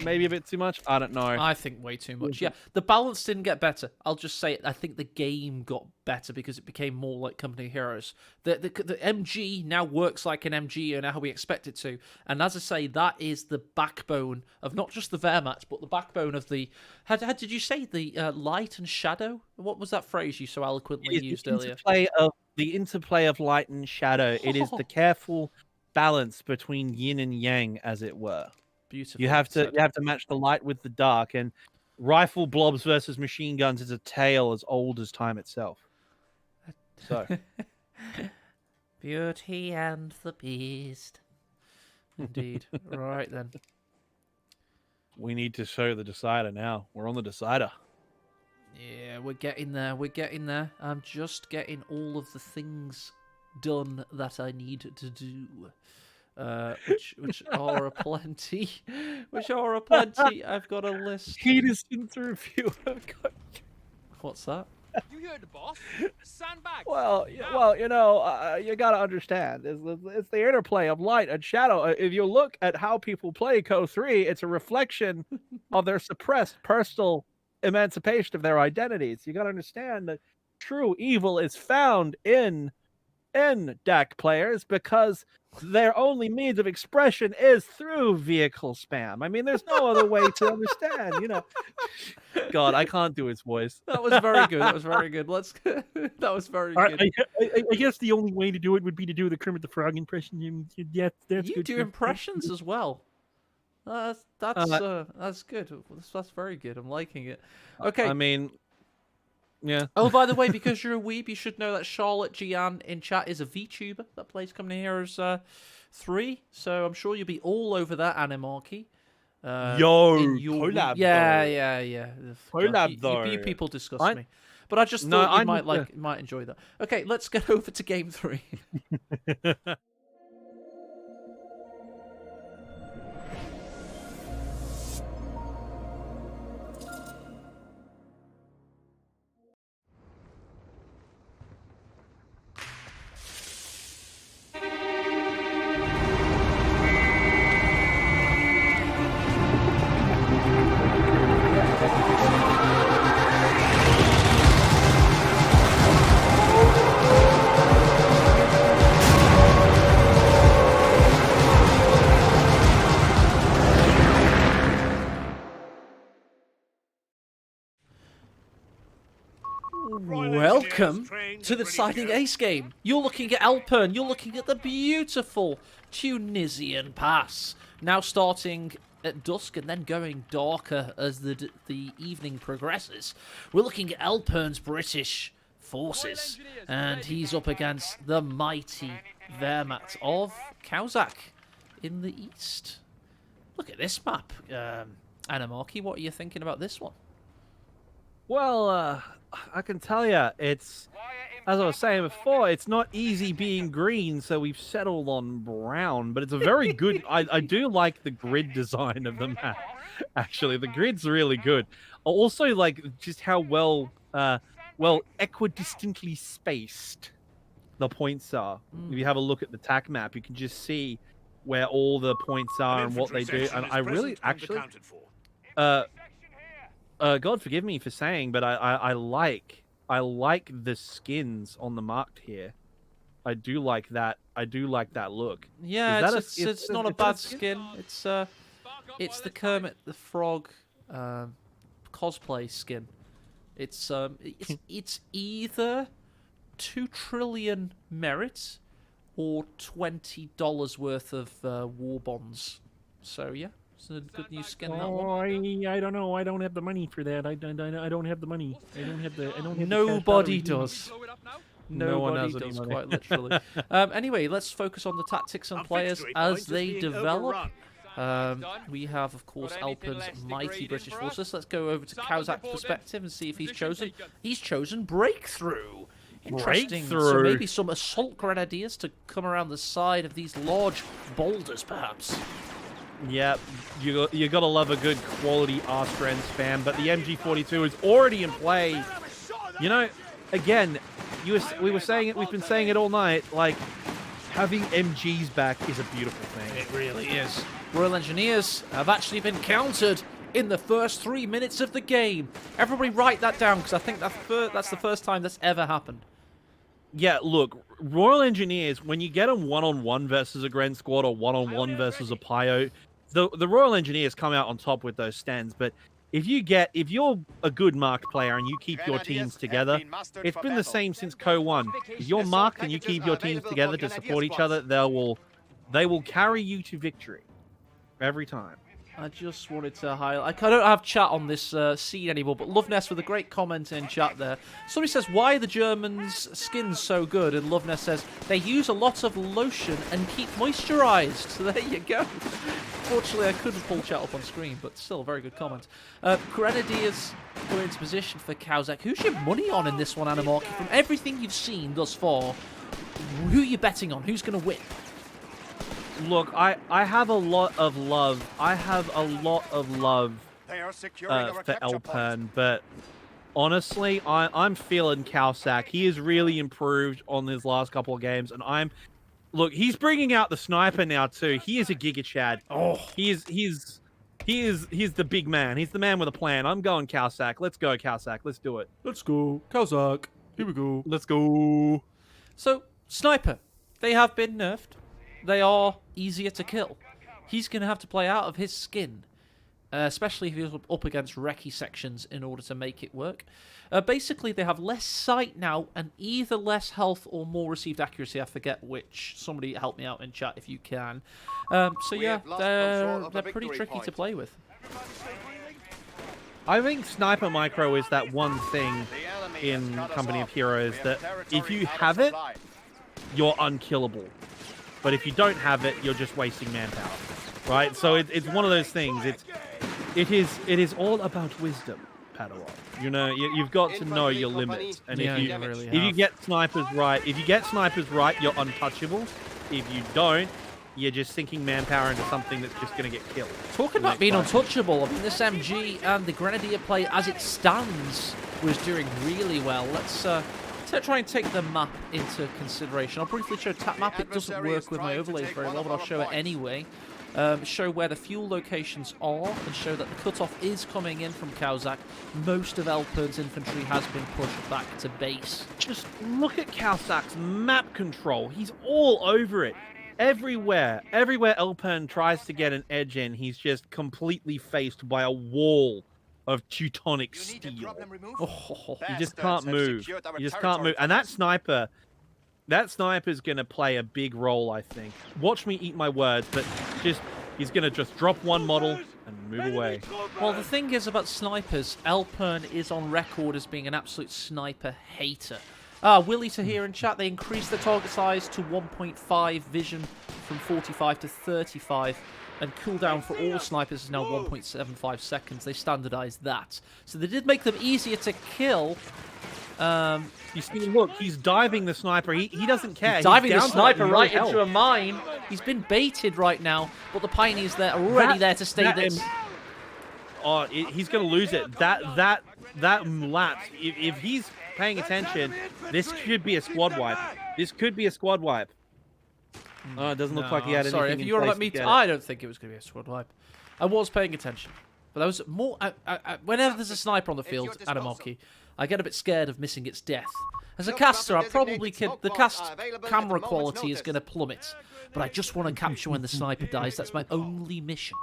maybe a bit too much. I don't know. I think way too much. Yeah, the balance didn't get better. I'll just say it. I think the game got better because it became more like Company Heroes. The MG now works like an MG and how we expect it to. And as I say, that is the backbone of not just the Wehrmacht, but the backbone of the... How did you say? The light and shadow? What was that phrase you so eloquently used earlier? The interplay of light and shadow. It is the careful balance between yin and yang, as it were. Beautiful. You have to match the light with the dark, and rifle blobs versus machine guns is a tale as old as time itself. So, Beauty and the Beast. Indeed. Right then. We need to show the decider now. We're on the decider. Yeah, we're getting there. We're getting there. I'm just getting all of the things done that I need to do. Which are aplenty. Which are aplenty. I've got a list. Heatest interview. What's that? You heard the boss. Sandbag. Well, you know, you gotta understand. It's the interplay of light and shadow. If you look at how people play CoH3, it's a reflection of their suppressed personal emancipation of their identities. You gotta understand that true evil is found in DAC players because their only means of expression is through vehicle spam. I mean, there's no other way to understand, you know. God, I can't do his voice. That was very good. That was very good. That was very good. I guess the only way to do it would be to do the Kermit the Frog impression. Yeah, that's you good. do impressions as well. That's good. That's very good. I'm liking it. Okay. I mean, yeah. Oh, by the way, because you're a weeb, you should know that Charlotte Gian in chat is a VTuber that plays Company Heroes 3. So I'm sure you'll be all over that Animarchy. Collab. Yeah. Collab though. You people disgust me, but I just thought you might enjoy that. Okay, let's get over to game 3. Welcome to the Deciding Ace game. You're looking at Elpern. You're looking at the beautiful Tunisian Pass. Now starting at dusk and then going darker as the evening progresses. We're looking at Elpern's British forces, and he's up against the mighty Wehrmacht of Caosak in the east. Look at this map, Anamaki. What are you thinking about this one? Well, I can tell you, it's, as I was saying before, it's not easy being green, so we've settled on brown, but it's a very good, I do like the grid design of the map, actually. The grid's really good. I also like just how well equidistantly spaced the points are. If you have a look at the TAC map, you can just see where all the points are and what they do, and I really, actually, God forgive me for saying, but I like the skins on the marked here. I do like that. I do like that look. Yeah, it's not a bad skin. It's the Kermit the Frog cosplay skin. It's either 2 trillion merit or $20 worth of war bonds. So yeah. It's a good new skin. That one. I don't know. I don't have the money for that. I don't have the money. I don't have the. Nobody does. Nobody no does, quite literally. Anyway, let's focus on the tactics and players as they develop. We have, of course, Elpern's mighty British forces. Let's go over to Caosak's perspective and see if he's chosen. He's chosen Breakthrough. Interesting. So maybe some assault grenadiers to come around the side of these large boulders, perhaps. Yeah, you gotta love a good quality R-Strand spam, but the MG42 is already in play. You know, again, we've been saying it all night, like, having MGs back is a beautiful thing. It really is. Royal Engineers have actually been countered in the first 3 minutes of the game. Everybody write that down, because I think that's the first time that's ever happened. Yeah, look, Royal Engineers, when you get them one-on-one versus a Grand Squad or one-on-one versus a Pio, the Royal Engineers come out on top with those stands, but if you're a good marked player and you keep your teams together, it's been the same since Co-1. If you're marked and you keep your teams together to support each other, they will carry you to victory every time. I just wanted to highlight... I don't have chat on this scene anymore, but Loveness with a great comment in chat there. Somebody says, why are the Germans' skins so good? And Loveness says, they use a lot of lotion and keep moisturized. So there you go. Fortunately, I couldn't pull chat up on screen, but still a very good comment. Grenadiers go into position for Caosak. Who's your money on in this one, Anamaki? From everything you've seen thus far, who are you betting on? Who's going to win? Look, I have a lot of love. I have a lot of love for Elpern, but honestly, I'm feeling Caosak. He has really improved on his last couple of games, and look, he's bringing out the sniper now too. He is a Giga Chad. Oh, he's the big man. He's the man with a plan. I'm going Caosak. Let's go, Caosak. Let's do it. Let's go, Caosak. Here we go. Let's go. So, sniper, they have been nerfed. They are easier to kill. He's going to have to play out of his skin, especially if he's up against recce sections in order to make it work. Basically, they have less sight now and either less health or more received accuracy. I forget which. Somebody help me out in chat if you can. So yeah, they're pretty tricky to play with. I think Sniper Micro is that one thing in Company of Heroes that if you have it, you're unkillable. But if you don't have it, you're just wasting manpower, right? So it's one of those things. It is all about wisdom, Padawan. You know, you've got to know your limits, and if you get snipers right, you're untouchable. If you don't, you're just sinking manpower into something that's just going to get killed. Talking about being untouchable, I mean, this MG and the Grenadier play as it stands was doing really well. Let's try and take the map into consideration. I'll briefly show tap map. It doesn't work with my overlays very well, but I'll show it anyway. Show where the fuel locations are and show that the cutoff is coming in from Caosak. Most of Elpern's infantry has been pushed back to base. Just look at Caosak's map control. He's all over it. Everywhere Elpern tries to get an edge in, he's just completely faced by a wall of Teutonic You need steel. the problem removed? Oh, You just Bastards can't have move. secured our You just can't territory move. And from that sniper's gonna play a big role, I think. Watch me eat my words, but he's gonna just drop one model and move away. well, the thing is about snipers, Elpern is on record as being an absolute sniper hater. Willie to hear in chat, they increased the target size to 1.5 vision from 45 to 35, and cooldown for all snipers is now 1.75 seconds. They standardized that. So they did make them easier to kill. You see, look, he's diving the sniper. He doesn't care. He's diving the down to sniper no right health. into a mine. He's been baited right now, but the Pioneers there are already there to stay this. He's going to lose it. That lapse. If he's paying attention, this could be a squad wipe. This could be a squad wipe. Oh, it doesn't look like he had anything. Sorry, if you want to let me, I don't think it was going to be a squad wipe. I was paying attention, but there was more. Whenever there's a sniper on the field, Animoki, I get a bit scared of missing its death. As a caster, I probably could. The cast camera quality is going to plummet, but I just want to capture when the sniper dies. That's my only mission.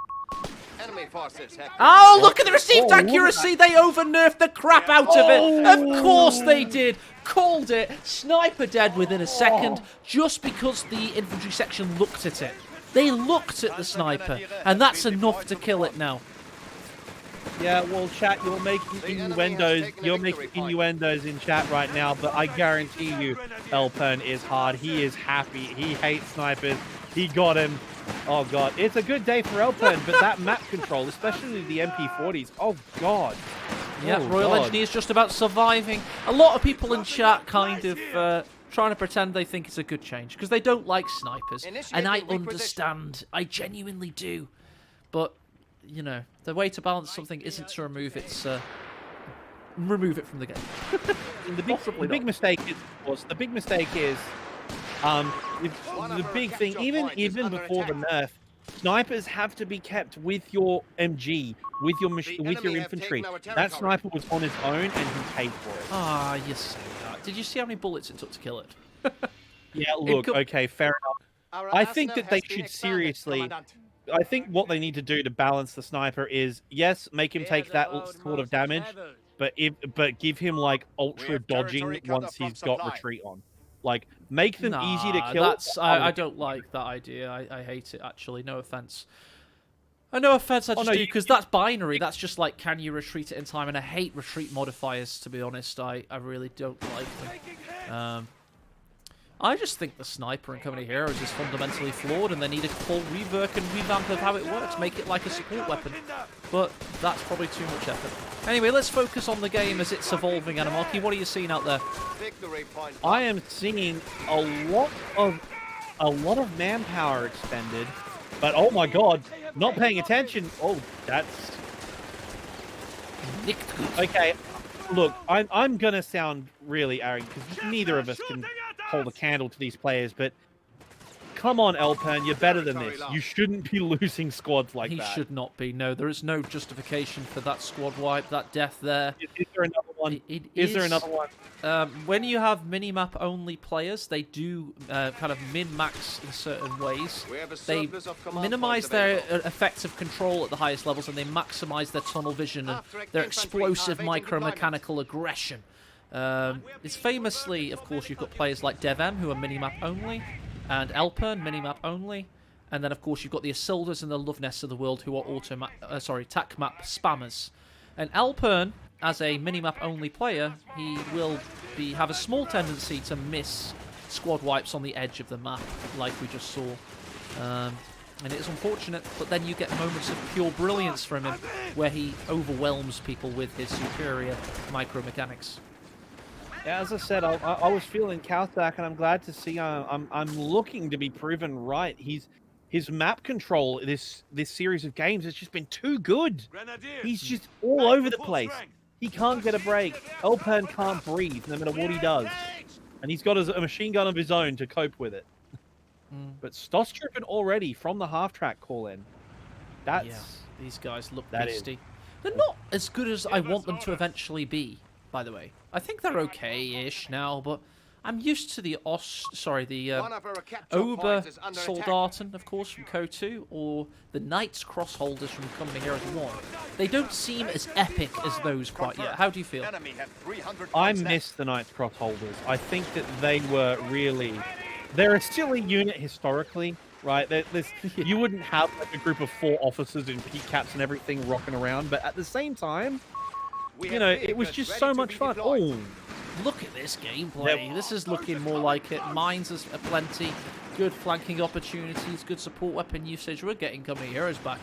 enemy forces have... Oh, look at the received accuracy! They over-nerfed the crap out of it! Of course they did! Called it! Sniper dead within a second, just because the infantry section looked at it. They looked at the sniper, and that's enough to kill it now. Yeah, well, chat, you're making innuendos. You're making innuendos in chat right now, but I guarantee you, Elpern is hard. He is happy. He hates snipers. He got him. Oh god, it's a good day for Elpern, but that map control, especially the MP40s. Oh god. Yeah, oh, Royal god. Engineer's just about surviving. A lot of people in chat kind of trying to pretend they think it's a good change because they don't like snipers, and I understand. I genuinely do, but you know, the way to balance something isn't to remove its remove it from the game. The big mistake is, of course, the big thing, even before the nerf, snipers have to be kept with your MG, with your infantry. That sniper was on his own and he paid for it. Ah, you say that. Did you see how many bullets it took to kill it? Yeah, look, okay, fair enough. I think that they should seriously... I think what they need to do to balance the sniper is, yes, make him take that sort of damage, but give him like ultra dodging once he's got retreat on. Like, make them easy to kill. I don't like that idea. I hate it, actually. No offense. No offense, I just do, because that's binary. That's just like, can you retreat it in time? And I hate retreat modifiers, to be honest. I really don't like them. I just think the sniper in Company Heroes is fundamentally flawed, and they need a full rework and revamp of how it works. Make it like a support weapon. But that's probably too much effort. Anyway, let's focus on the game as it's evolving, Animoki. What are you seeing out there? I am seeing a lot of manpower expended, but oh my god, not paying attention. Oh, that's okay. Look, I'm gonna sound really arrogant because neither of us can hold a candle to these players, but come on, Elpern, you're better than this. You shouldn't be losing squads like that. He should not be. No, there is no justification for that squad wipe, that death there. Is there another one? Is there another one? When you have minimap only players, they do kind of min-max in certain ways. They minimize their effective control at the highest levels, and they maximize their tunnel vision and their explosive micromechanical aggression. It's famously, of course, you've got players like DevM who are minimap only, and Elpern minimap only, and then of course you've got the Isildurs and the Lovenests of the world who are tac map spammers. And Elpern, as a minimap only player, he will have a small tendency to miss squad wipes on the edge of the map, like we just saw. And it is unfortunate, but then you get moments of pure brilliance from him, where he overwhelms people with his superior micromechanics. Yeah, as I said, I was feeling Caosak, and I'm glad to see I'm looking to be proven right. His map control this series of games has just been too good. He's just all over the place. He can't get a break. Elpern can't breathe no matter what he does, and he's got a machine gun of his own to cope with it. But Stostruppen already from the half track call in. That's these guys look beastie. They're not as good as I want them to eventually be. By the way, I think they're okay-ish now, but I'm used to the Ober Soldaten, of course, from CoH3, or the Knights Crossholders from Company Heroes 1. they don't seem as epic as those quite yet. How do you feel? Enemy have 300 I points left. miss the Knights Cross holders. I think that they were really... They're a silly unit historically, right? You wouldn't have like a group of 4 officers in peak caps and everything rocking around, but at the same time, We you have know, it was vehicles just ready so to much be fun. deployed. Oh, Look at this gameplay. This is looking more like it. Mines are plenty. Good flanking opportunities. Good support weapon usage. We're getting Company Heroes back.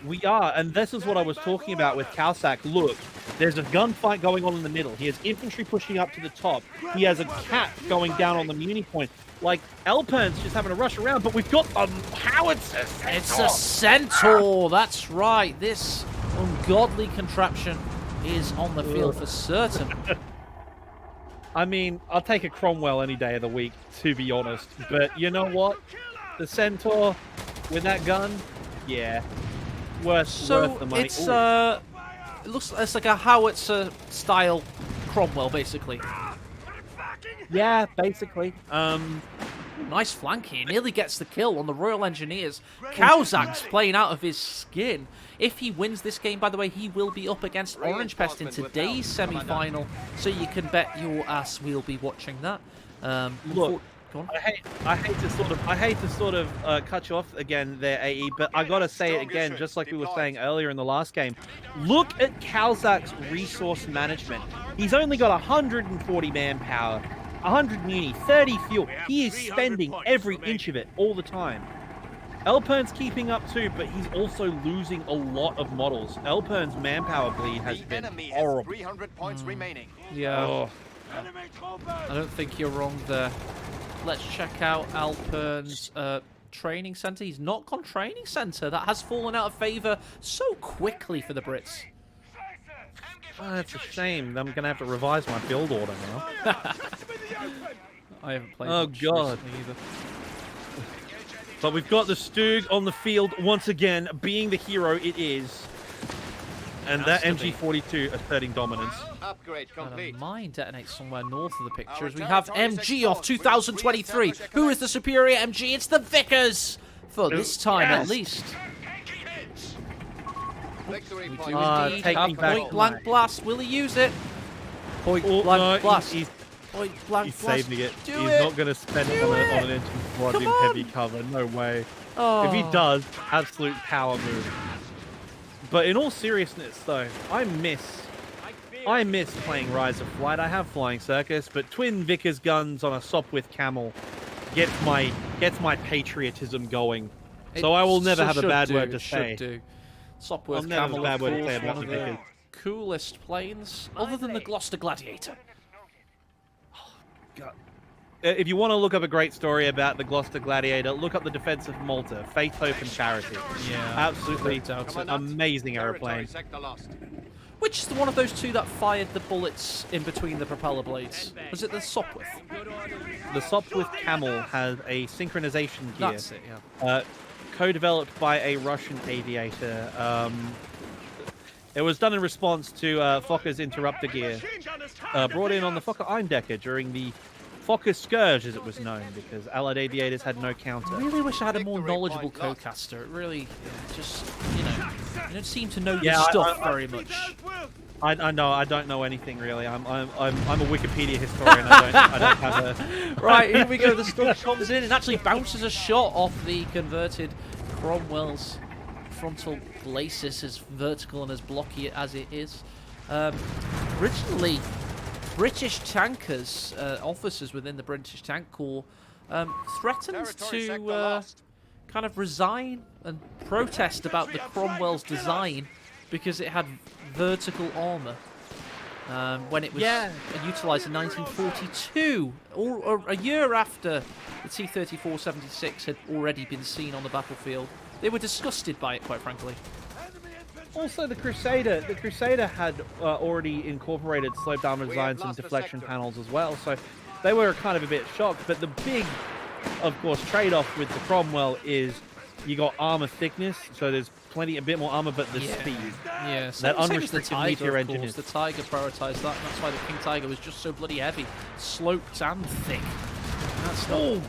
we are, and this is what I was talking about with Caosak. Look, there's a gunfight going on in the middle. He has infantry pushing up to the top. He has a cat going down on the muni point. Like, Elpern's just having to rush around, but we've got a howitzer. It's a Centaur. That's right. This ungodly contraption is on the field for certain. I mean, I'll take a Cromwell any day of the week, to be honest. But you know what? The Centaur with that gun, yeah, worth the money. It's it looks it's like a howitzer style Cromwell, basically. Yeah, basically. Nice flanking. Nearly gets the kill on the Royal Engineers. Caosak's playing out of his skin. If he wins this game, by the way, he will be up against Orange Pest in today's semi-final. So you can bet your ass we'll be watching that. Look, go on. I hate to sort of cut you off again there, AE, but I gotta say it again, just like we were saying earlier in the last game. Look at Caosak's resource management. He's only got 140 manpower, 100 muni, 30 fuel. He is spending every inch of it all the time. Elpern's keeping up too, but he's also losing a lot of models. Elpern's manpower bleed has The been enemy has horrible. 300 points remaining. Yeah, Oh. I don't think you're wrong there. Let's check out Elpern's training centre. He's not gone training centre. That has fallen out of favour so quickly for the Brits. Oh, that's a shame. I'm gonna have to revise my build order now. I haven't played Oh, much God. recently either. But we've got the Stug on the field once again, being the hero it is. And that Has to be. MG42 asserting dominance. Upgrade And a complete. mine detonates somewhere north of the picture Our as we have territory is MG off exposed. 2023. Who is the superior MG? It's the Vickers! For this time, at Yes. least. Victory We point. do Ah, indeed taking have back point blank mine. blast. Will he use it? Point Oh, blank no, blast. he's Point blank he's blast. saving it. Do He's it. not going to spend it Do on, it. on an engine squad Come in on. heavy cover. No way. Oh. If he does, absolute power move. But in all seriousness, though, I miss playing Rise of Flight. I have Flying Circus, but Twin Vickers guns on a Sopwith Camel gets my patriotism going. So I will never have a bad word to say. Sopwith I'll never have Camel, a bad of word to course, say about one of the the Vickers. coolest planes, other than the Gloucester Gladiator. If you want to look up a great story about the Gloucester Gladiator, look up the Defense of Malta, Faith, Hope and Charity. Yeah, Absolutely doubt it. amazing Territory aeroplane. sector lost. Which is one of those two that fired the bullets in between the propeller blades? Was it the Sopwith? The Sopwith Camel has a synchronization gear. That's it, yeah. Co-developed by a Russian aviator. It was done in response to Fokker's interrupter gear, brought in on the Fokker Eindecker during the Fokker Scourge, as it was known, because Allied aviators had no counter. I really wish I had a more Victory knowledgeable point lost. co-caster. It really, just, you don't seem to know Yeah, your stuff I- very much. I know, I don't know anything really. I'm a Wikipedia historian. I don't have a. Right, here we go. The stuff comes in and actually bounces a shot off the converted Cromwell's frontal glacis, as vertical and as blocky as it is. Originally, British tankers, officers within the British Tank Corps, threatened Territory sector to lost. kind of resign and protest about the Cromwell's design because it had vertical armour. When it was utilised in 1942, or a year after the T-34-76 had already been seen on the battlefield. They were disgusted by it, quite frankly. Also, the Crusader had already incorporated sloped armor We have designs and lost the deflection sector. panels as well, so they were kind of a bit shocked. But the big, of course, trade-off with the Cromwell is you got armor thickness, so there's a bit more armor, but the speed. Yeah, That same as the unrestricted Tiger, meteor of engine course. is- The Tiger prioritised that, and that's why the King Tiger was just so bloody heavy, sloped and thick. That's not... Oh,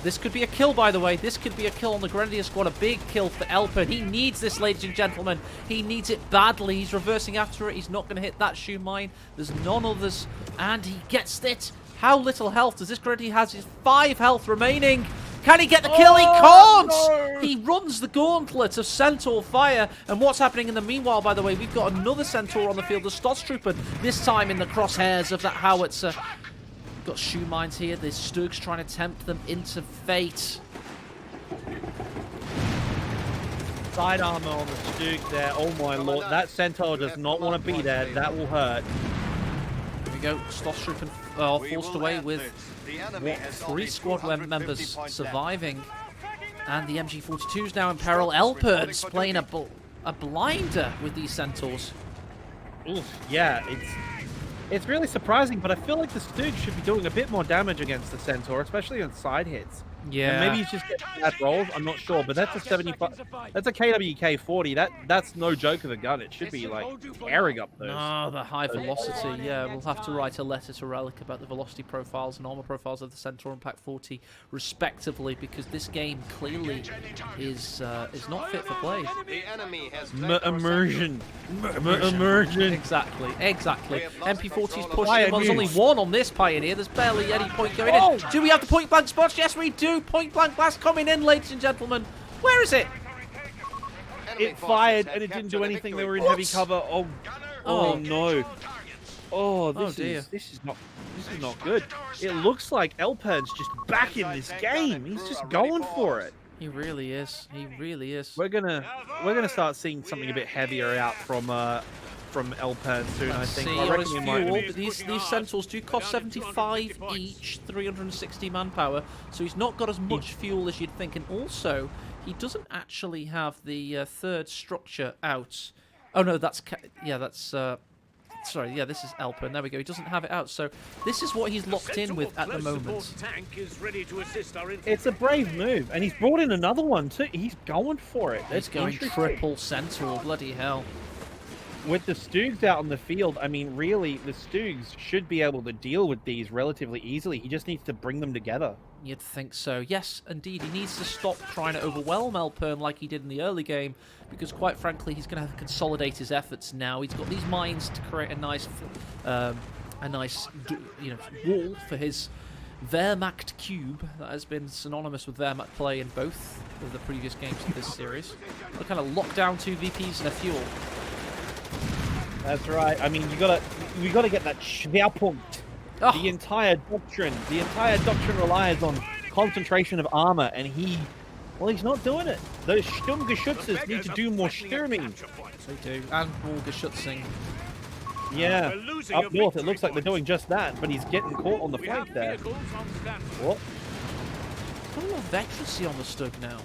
this could be a kill, by the way. This could be a kill on the Grenadier squad. A big kill for Elpern. He needs this, ladies and gentlemen. He needs it badly. He's reversing after it. He's not going to hit that shoe mine. There's none others. And he gets it. How little health does this Grenadier has? He's 5 health remaining. Can he get the kill? He can't! No. He runs the gauntlet of Centaur fire. And what's happening in the meanwhile, by the way, we've got another Centaur on the field, the StuGs, this time in the crosshairs of that howitzer. Got shoe mines here. There's StuGs trying to tempt them into fate. Side armor on the StuGs there. Oh my lord, that Centaur does not want to be there. That will hurt. Here we go. StuGs forced away with what, 3 squad members surviving. And the MG42's now in peril. Elpern's playing a blinder with these Centaurs. Oof, yeah, it's really surprising, but I feel like the StuGs should be doing a bit more damage against the Centaur, especially on side hits. Yeah. And maybe he's just getting bad rolls. I'm not sure, but that's a 75. That's a KWK 40. That's no joke of a gun. It should be like tearing up those. Oh, the high velocity. Yeah, we'll have to write a letter to Relic about the velocity profiles and armor profiles of the Centaur and Pack 40, respectively, because this game clearly is not fit for play. The enemy has Immersion. Immersion. Exactly. MP40's pushing. Pioneers. Well, there's only 1 on this Pioneer. There's barely any point going in. Do we have the point blank spots? Yes, we do. Point blank blast coming in, ladies and gentlemen. Where is it? It fired and it didn't do anything. They were in heavy cover. Oh no. Oh, this is not good. It looks like Elpern's just back in this game. He's just going for it. He really is. He really is. We're gonna start seeing something a bit heavier out from Elpern soon. I think. I reckon we might. These Centaurs do cost 75 each, 360 manpower, so he's not got as much fuel as you'd think, and also he doesn't actually have the third structure out. Oh no, that's sorry, yeah, this is Elpern. There we go. He doesn't have it out, so this is what he's locked in with at the moment. It's a brave move, and he's brought in another one too. He's going for it. It's going triple Centaur. Bloody hell. With the StuGs out on the field, I mean, really, the StuGs should be able to deal with these relatively easily. He just needs to bring them together. You'd think so. Yes, indeed. He needs to stop trying to overwhelm Elpern like he did in the early game, because quite frankly, he's going to have to consolidate his efforts now. He's got these mines to create a nice wall for his Wehrmacht cube that has been synonymous with Wehrmacht play in both of the previous games of this series. They'll kind of lock down 2 VPs and a fuel. That's right. I mean, we gotta get that Schwerpunkt. Oh. The entire doctrine relies on concentration of armor, and he's not doing it. Those Sturmgeschützes need to do more stürming. They do, and more Geschützing. Yeah, up north it looks like they're doing just that, but he's getting caught on the flank there. What? Got a lot of veterancy on the StuG now.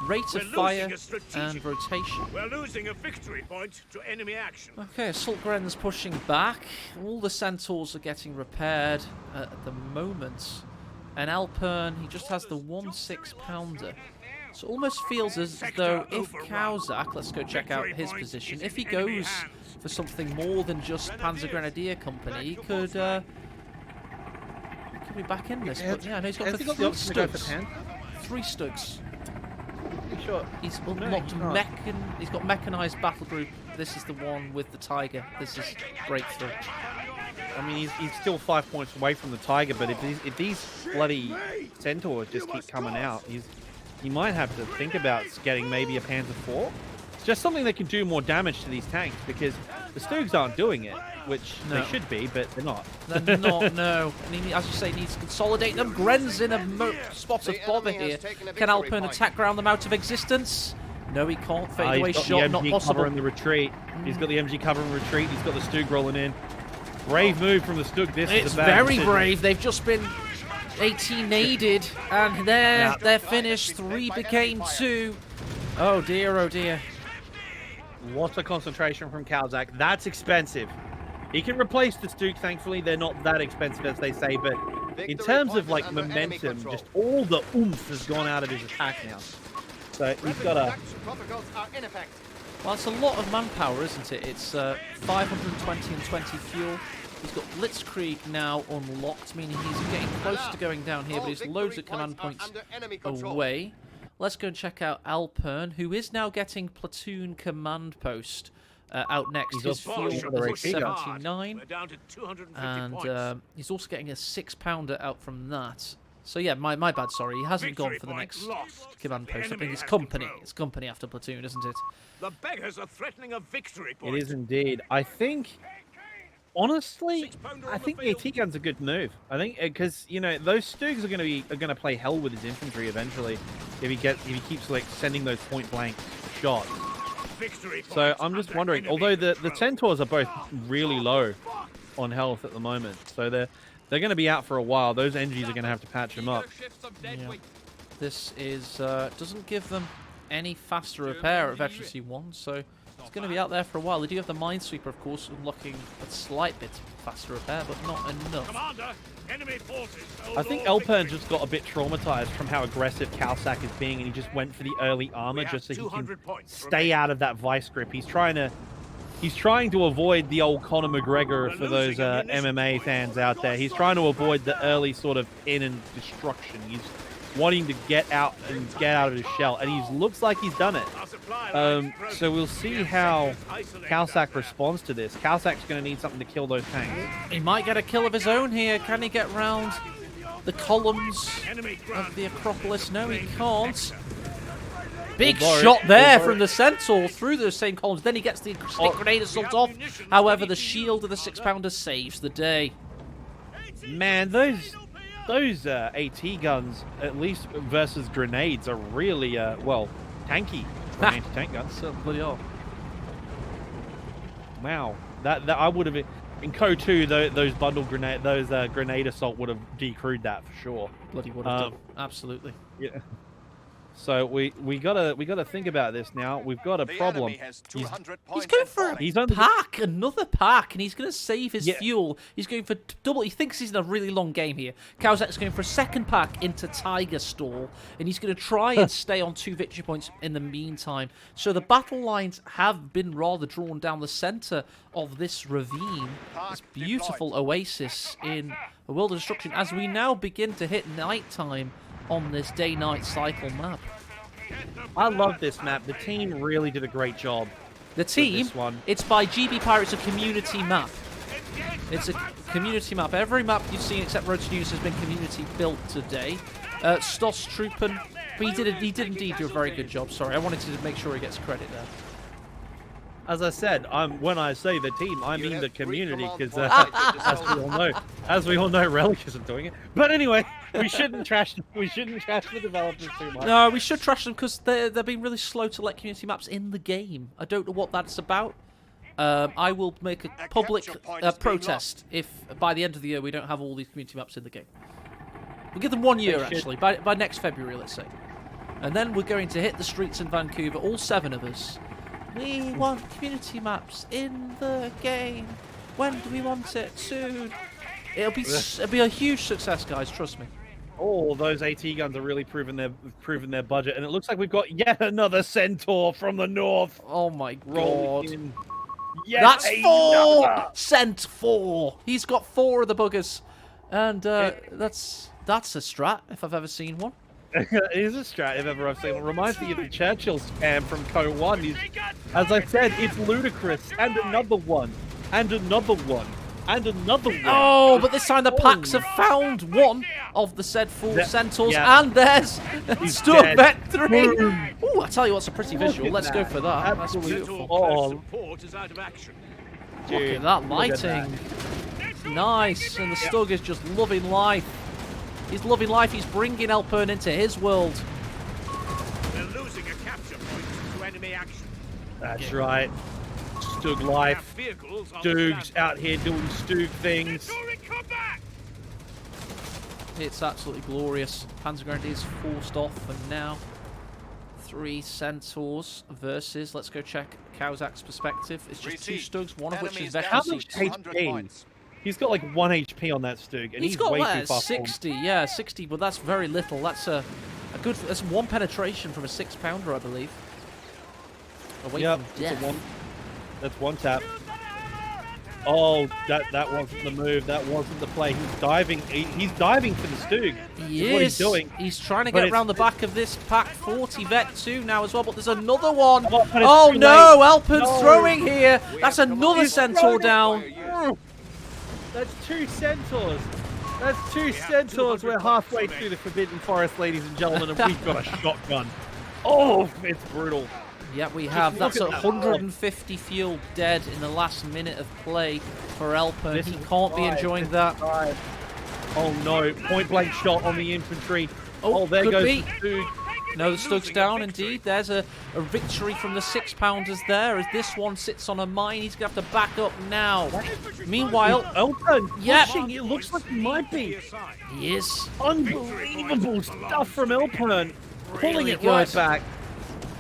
Rate of fire and rotation. We're losing a victory point to enemy action. Okay, Assault Gren's pushing back. All the Centaurs are getting repaired at the moment. And Elpern, he just has the 1/6-pounder. So it almost feels as though if Caosak, let's go check out his position, if he goes for something more than just Panzer Grenadier Company, he could be back in this. But yeah, no, he's got the 3 StuGs. 3 StuGs. Sure. He's he's got mechanized battle group. This is the one with the Tiger. This is breakthrough. I mean, he's still 5 points away from the Tiger, but if these bloody Centaurs just keep coming out, he might have to think about getting maybe a Panzer IV. It's just something that can do more damage to these tanks, because the StuGs aren't doing it, which they should be, but they're not. They're not, no. And he, as you say, needs to consolidate them. Gren's in a spot of bother here. Can Elpern attack ground them out of existence? No, he can't. Fade away shot, not possible. Cover in the retreat. He's got the MG cover in retreat. He's got the StuG rolling in. Brave move from the StuG. It's very brave. They've just been 18-naded, and they're finished. 3 became 2. Oh dear, oh dear. Lots of concentration from Caosak. That's expensive. He can replace the StuG, thankfully. They're not that expensive as they say, but in terms of like momentum, just all the oomph has gone out of his attack now. So he's got a... Well, it's a lot of manpower, isn't it? It's 520 and 20 fuel. He's got Blitzkrieg now unlocked, meaning he's getting close to going down here, but he's loads of command points away. Let's go and check out Elpern, who is now getting platoon command post out next. His fuel is at 79. We're down to 250 And points. he's also getting a 6-pounder out from that. So yeah, my bad, sorry. He hasn't gone for the next command post. I think it's company. It's company after platoon, isn't it? The beggars are threatening a victory point. It is indeed. I think, honestly, I think the AT gun's a good move. I think because those StuGs are going to play hell with his infantry eventually if he keeps like sending those point blank shots. So I'm just wondering. Although the Centaurs are both really low on health at the moment, so they're going to be out for a while. Those NGs are going to have to patch them up. Yeah. This is doesn't give them any faster repair at Veterancy 1, so it's going to be out there for a while. They do have the Minesweeper, of course, unlocking a slight bit faster repair, but not enough. Commander, enemy forces. I think Elpern just got a bit traumatized from how aggressive Caosak is being, and he just went for the early armor just so he can stay out of that vice grip. He's trying to avoid the old Conor McGregor for those MMA fans out there. He's trying to avoid the early sort of in and destruction. He's wanting to get out of his shell, and he looks like he's done it. So we'll see how Caosak responds to this. Caosak's going to need something to kill those tanks. He might get a kill of his own here. Can he get round the columns of the Acropolis? No, he can't. Big shot there from the Centaur through those same columns. Then he gets the stick grenade assault off. However, the shield of the 6-pounder saves the day. Man, those AT guns, at least versus grenades, are really tanky. Anti-tank guns. Certainly bloody are. Wow, that I would have in CoH3 those bundle grenade grenade assault would have decrewed that for sure. Bloody would have done. Absolutely. Yeah. So we gotta think about this now. We've got a problem. He's going for a pack, another pack, and he's going to save his fuel. He's going for double. He thinks he's in a really long game here. Caosak's going for a second pack into Tiger Stall, and he's going to try and stay on 2 victory points in the meantime. So the battle lines have been rather drawn down the center of this ravine, this beautiful oasis in a world of destruction, as we now begin to hit nighttime on this day-night cycle map. I love this map. The team really did a great job. The team, this one. It's by GB Pirates, a community map. It's a community map. Every map you've seen except Road to News has been community built today. Stos Truppen, but he did indeed do a very good job. Sorry, I wanted to make sure he gets credit there. As I said, when I say the team, I mean the community, because as we all know, Relic isn't doing it. But anyway, we shouldn't trash the developers too much. No, we should trash them because they're being really slow to let community maps in the game. I don't know what that's about. I will make a public protest if by the end of the year we don't have all these community maps in the game. We'll give them 1 year actually, by next February, let's say, and then we're going to hit the streets in Vancouver, all 7 of us. We want community maps in the game. When do we want it? Soon. It'll be a huge success, guys. Trust me. Oh, those AT guns are really proving their budget, and it looks like we've got yet another Centaur from the north. Oh my god! Yes, that's 4. Cent 4. He's got 4 of the buggers, and that's a strat if I've ever seen one. It is a strat if ever I've seen one. Reminds me of the Churchill spam from CoH3. As I said, it's ludicrous. And another one. And another one. And another one. Oh, but this time the packs have found one of the said 4 Centaurs, and there's StuGs 3. Oh, I tell you what's a pretty visual. Let's go for that. That's beautiful. Oh, Support is out of action. Look at that lighting. Nice, and the StuG is just loving life. He's loving life. He's bringing Elpern into his world. They're losing a capture point to enemy action. That's right. StuG life. StuGs out here doing StuG things. It's absolutely glorious. Panzergrenadier is forced off, and now 3 Centaurs versus. Let's go check Caosak's perspective. It's just 2 StuGs, one of which is veteran. He's got like 1 HP on that StuG, and he's got way too far 60, forward. Yeah, 60, but that's very little. That's that's 1 penetration from a 6-pounder, I believe. Away from death. That's 1 tap. Oh, that wasn't the move. That wasn't the play. He's diving. He's diving for the Stug. He What is. he's doing. He's trying to But get around the back of this pack 40 vet 2 now as well, but there's another one. Oh, but it's Oh too no, late. Elpern's No. throwing here. That's have another come Centaur down. That's 2 Centaurs. That's 2 Centaurs. We're halfway through the Forbidden Forest, ladies and gentlemen, and we've got a shotgun. Oh, it's brutal. Yeah, we have. look That's at that. 150 fuel dead in the last minute of play for Elpern. This He is can't be five. enjoying This that. is 5. Oh no, point blank shot on the infantry. Oh, there could goes be. the Stug. No, the Stug's down indeed. There's a victory from the 6-pounders there as this one sits on a mine. He's going to have to back up now. Meanwhile, Elpern Yeah. pushing. It looks like he might be. he is. Unbelievable stuff from Elpern. Pulling Really it right good. back.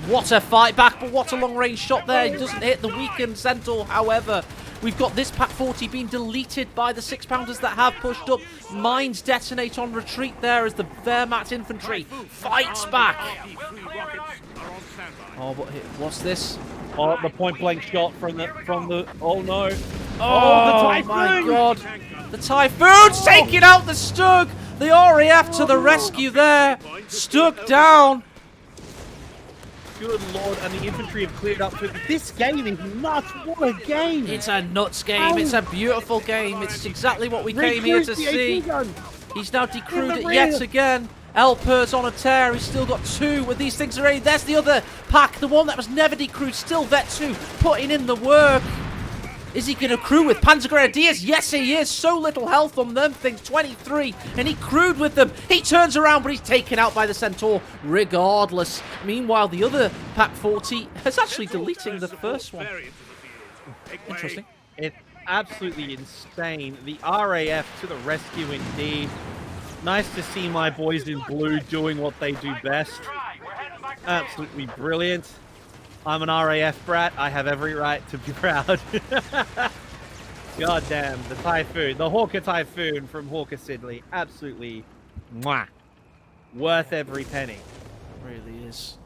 What a fight back, but what a long-range shot there. He doesn't hit the weakened Centaur, however. We've got this Pack 40 being deleted by the 6-pounders that have pushed up. Mines detonate on retreat there as the Wehrmacht infantry fights back. Oh, but what's this? Oh, the point blank shot from the. Oh no. Oh, the my Typhoon! God. The Typhoon's taking out the Stug. The RAF to the rescue there. Stug down. Good lord, and the infantry have cleared up. This game is nuts. What a game! It's a nuts game. It's a beautiful game. It's exactly what we came here to see. He's now decrewed it yet again. Elpern's on a tear. He's still got 2 with these things already. There's the other pack, the one that was never decrewed. Still vet 2, putting in the work. Is he going to crew with Panzer Grenadiers? Yes, he is. So little health on them things, 23, and he crewed with them. He turns around, but he's taken out by the Centaur regardless. Meanwhile, the other Pack 40 is actually deleting the first one. Interesting. It's absolutely insane. The RAF to the rescue indeed. Nice to see my boys in blue doing what they do best. Absolutely brilliant. I'm an RAF brat. I have every right to be proud. God damn, the Typhoon. The Hawker Typhoon from Hawker Sidley. Absolutely mwah. Worth every penny. Really is.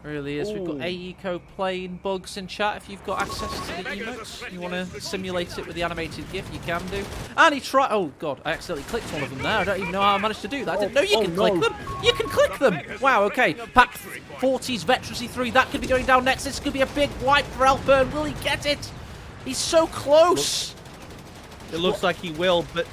Really is. We've got AECO playing bugs in chat. If you've got access to the emotes, you want to simulate it with the animated GIF, you can do. And he tried. Oh god, I accidentally clicked one of them there. I don't even know how I managed to do that. I didn't know you can click them. You can click them. Wow. Okay. Pack 40's Veterancy 3. That could be going down next. This could be a big wipe for Elpern. Will he get it? He's so close. It looks like he will, but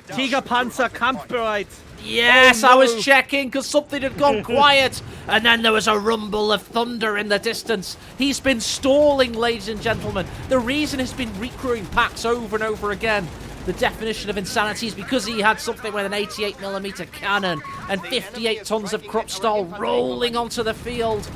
Tiger Panzer Kampfbereit. Yes, Oh, I no. was checking because something had gone quiet, and then there was a rumble of thunder in the distance. He's been stalling, ladies and gentlemen. The reason he's been recrewing packs over and over again. The definition of insanity is because he had something with an 88mm cannon and 58 tons of Kruppstahl rolling onto the field.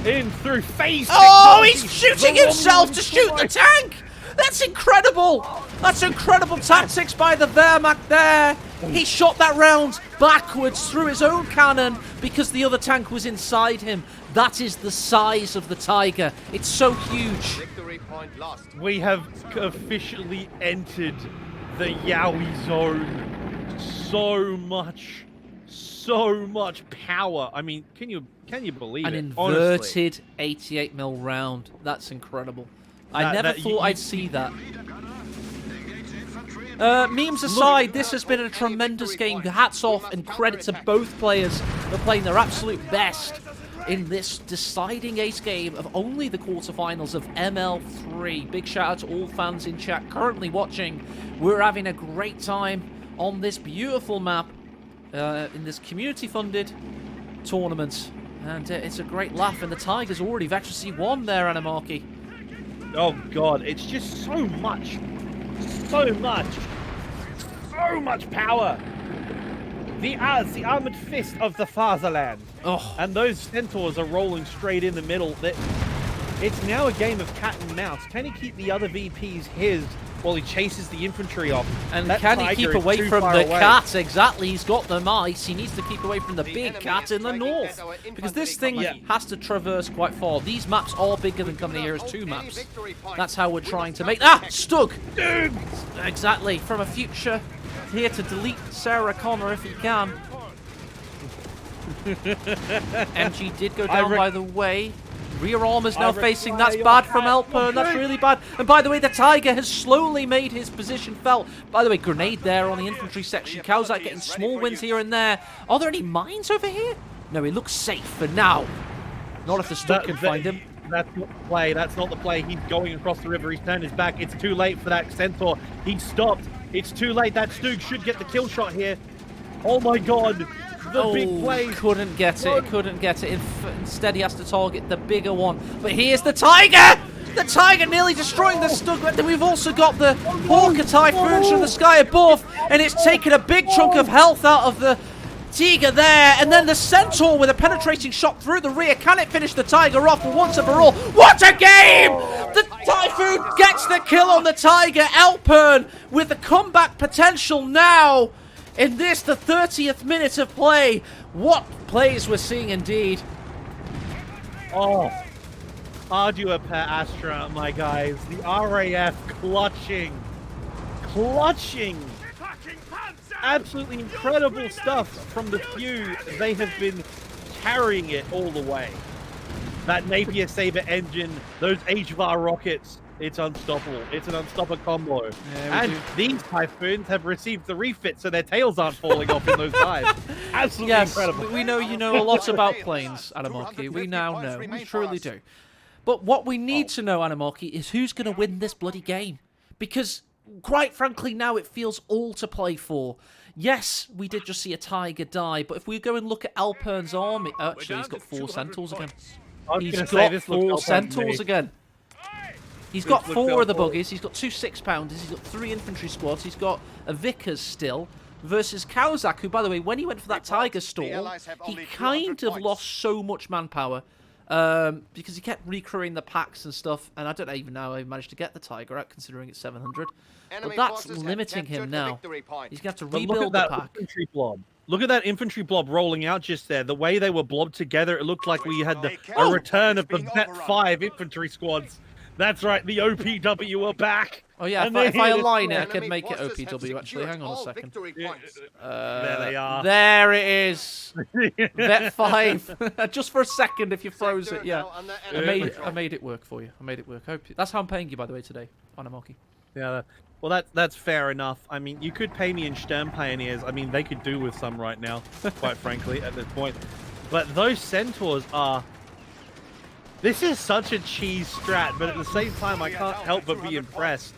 In through phase. Oh, technology. he's shooting The himself to Romulan shoot the strike. tank! That's incredible! That's incredible tactics by the Wehrmacht there! He shot that round backwards through his own cannon because the other tank was inside him. That is the size of the Tiger. It's so huge. Victory point lost. We have officially entered the Yowie zone. So much power. I mean, can you believe An it? Honestly. inverted 88mm round. That's incredible. I never thought I'd see that. Memes aside, this has been a tremendous game. Hats off and credit to both players for playing their absolute best in this deciding ace game of only the quarterfinals of ML3. Big shout out to all fans in chat currently watching. We're having a great time on this beautiful map in this community-funded tournament. And it's a great laugh, and the Tigers already Veterancy 1 there, Anamarki. Oh god, it's just so much power. The armored fist of the fatherland. Oh, And those Centaurs are rolling straight in the middle. It's now a game of cat and mouse. Can he keep the other VPs his while he chases the infantry off? and That can he Tiger keep is away too from far the away. cat? Exactly, he's got the mice. He needs to keep away from the big cat in the north. Because this thing has to traverse quite far. These maps are bigger than Company Heroes 2 maps. That's how we're trying to make... Ah! Stug! Exactly, from a future here to delete Sarah Connor if he can. MG did go down, by the way. Rear armor's now facing. That's your bad from hat. Elpern. That's really bad. And by the way, the Tiger has slowly made his position felt. By the way, grenade there on the infantry section. Caosak getting small wins here and there. Are there any mines over here? No, he looks safe for now. Not if the Stug can find him. That's not the play. That's not the play. He's going across the river. He's turned his back. It's too late for that Centaur. He stopped. It's too late. That Stug should get the kill shot here. Oh my god. The big play. Couldn't get it. Couldn't get it. Instead, he has to target the bigger one. But here's the Tiger! The Tiger nearly destroying the Stug. But then we've also got the Hawker Typhoons from the sky above. And it's taken a big chunk of health out of the Tiger there. And then the Centaur with a penetrating shot through the rear. Can it finish the Tiger off for once and for all? What a game! The Typhoon gets the kill on the Tiger. Elpern with the comeback potential now. In this, the 30th minute of play. What plays we're seeing indeed. Oh. Ardua per Astra, my guys. The RAF clutching. Absolutely incredible stuff from the few. They have been carrying it all the way. That Napier Saber engine, those HVAR rockets. It's unstoppable. It's an unstoppable combo. Yeah, and these Typhoons have received the refit, so their tails aren't falling off in those dives. Absolutely incredible. We know you know a lot about planes, Animoki. We now know. We truly do. But what we need to know, Animoki, is who's going to win this bloody game. Because, quite frankly, now it feels all to play for. Yes, we did just see a Tiger die, but if we go and look at Elpern's army... Actually, he's got 4 Centaurs again. He's got 4 Centaurs again. He's got 4 of the buggies, he's got 2 6-pounders, he's got 3 infantry squads, he's got a Vickers still, versus Caosak, who, by the way, when he went for that Tiger stall, he kind of lost so much manpower, because he kept recrewing the packs and stuff, and I don't even know how he managed to get the Tiger out, considering it's 700. But that's limiting him now. He's going to have to rebuild the pack. Infantry blob. Look at that infantry blob rolling out just there. The way they were blobbed together, it looked like we had a return of the Vet 5 infantry squads. That's right, the OPW are back. Oh yeah, if I align it, I can make it OPW, actually. Hang on a second. There they are. There it is. Vet 5. Just for a second, if you froze it, yeah. I made it work for you. I made it work. That's how I'm paying you, by the way, today, Animoki. Yeah, well, that's fair enough. I mean, you could pay me in Sturm Pioneers. I mean, they could do with some right now, quite frankly, at this point. But those Centaurs are... This is such a cheese strat, but at the same time, I can't help but be impressed.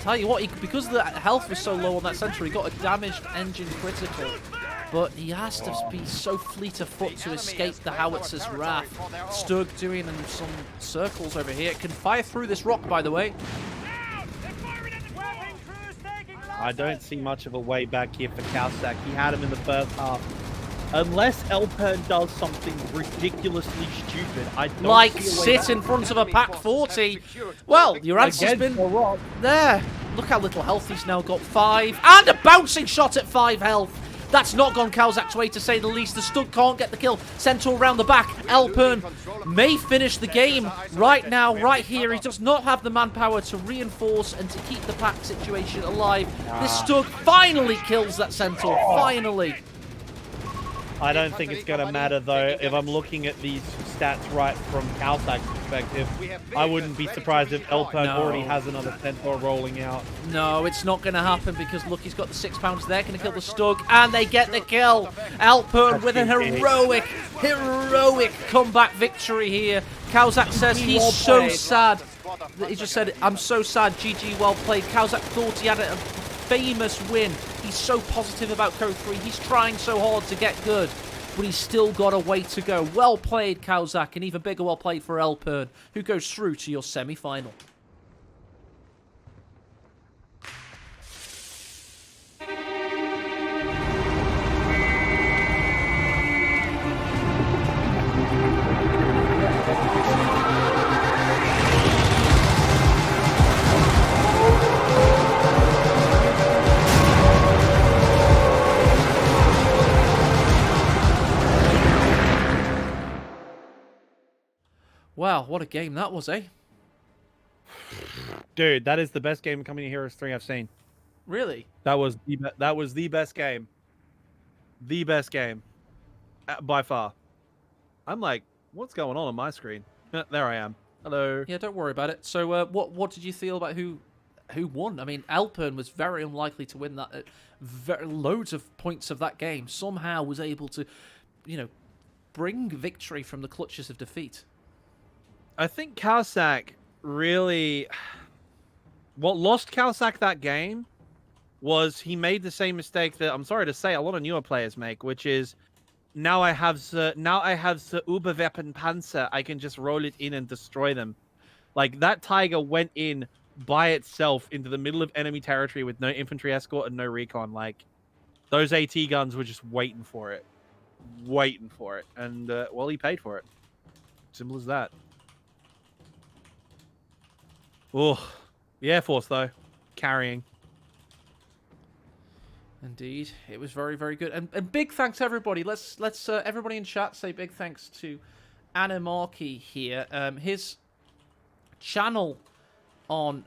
Tell you what, because the health was so low on that Centaur, he got a damaged engine critical. But he has to be so fleet of foot to escape the Howitzer's wrath. Stug doing some circles over here. It can fire through this rock, by the way. I don't see much of a way back here for Caosak. He had him in the first half. Unless Elpern does something ridiculously stupid, I don't like sit in front of a Pack 40. Well, your answer's been there. Look how little health he's now got. 5. And a bouncing shot at 5 health. That's not gone Caosak's way, to say the least. The Stug can't get the kill. Centaur round the back. Elpern may finish the game right now, right here. He does not have the manpower to reinforce and to keep the Pack situation alive. This Stug finally kills that Centaur. Finally. I don't think it's going to matter, though. If I'm looking at these stats right from Caosak's perspective, I wouldn't be surprised if Elpern already has another Centaur rolling out. No, it's not going to happen because, look, he's got the 6-pounders there. Going to kill the Stug, and they get the kill. Elpern with a heroic comeback victory here. Caosak says he's so sad. He just said, I'm so sad. GG, well played. Caosak thought he had a famous win. He's so positive about CoH3. He's trying so hard to get good, but he's still got a way to go. Well played, Caosak, and even bigger well played for Elpern, who goes through to your semi-final. Wow, what a game that was, eh? Dude, that is the best game Coming to Heroes 3 I've seen. Really? That was the best game. The best game. by far. I'm like, what's going on my screen? There I am. Hello. Yeah, don't worry about it. So, what did you feel about who won? I mean, Elpern was very unlikely to win that. Loads of points of that game somehow was able to, bring victory from the clutches of defeat. I think Caosak really... What lost Caosak that game was he made the same mistake that, I'm sorry to say, a lot of newer players make, which is, now I have the Überweapon Panzer, I can just roll it in and destroy them. Like, that Tiger went in by itself into the middle of enemy territory with no infantry escort and no recon. Like, those AT guns were just waiting for it. Waiting for it. And, well, he paid for it. Simple as that. Oh, the Air Force, though. Carrying. Indeed, it was very, very good, and big thanks everybody. Let's everybody in chat say big thanks to Animarchy here. His channel on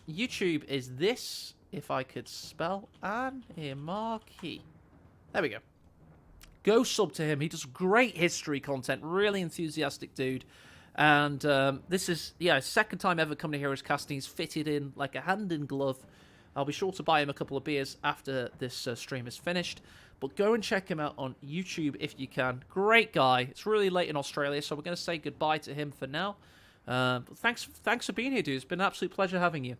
YouTube is this. If I could spell Animarchy, there we go. Go sub to him. He does great history content. Really enthusiastic dude. And this is second time ever coming to Heroes Casting. He's fitted in like a hand in glove. I'll be sure to buy him a couple of beers after this stream is finished. But go and check him out on YouTube if you can. Great guy. It's really late in Australia, so we're going to say goodbye to him for now. Thanks for being here, dude. It's been an absolute pleasure having you.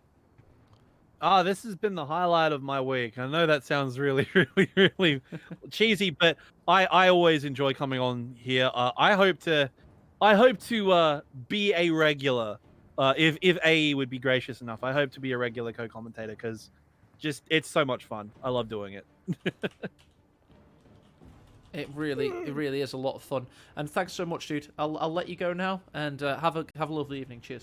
This has been the highlight of my week. I know that sounds really, really, really cheesy, but I always enjoy coming on here. I hope to be a regular. If AE would be gracious enough, I hope to be a regular co-commentator because it's so much fun. I love doing it. It really is a lot of fun. And thanks so much, dude. I'll let you go now and have a lovely evening. Cheers.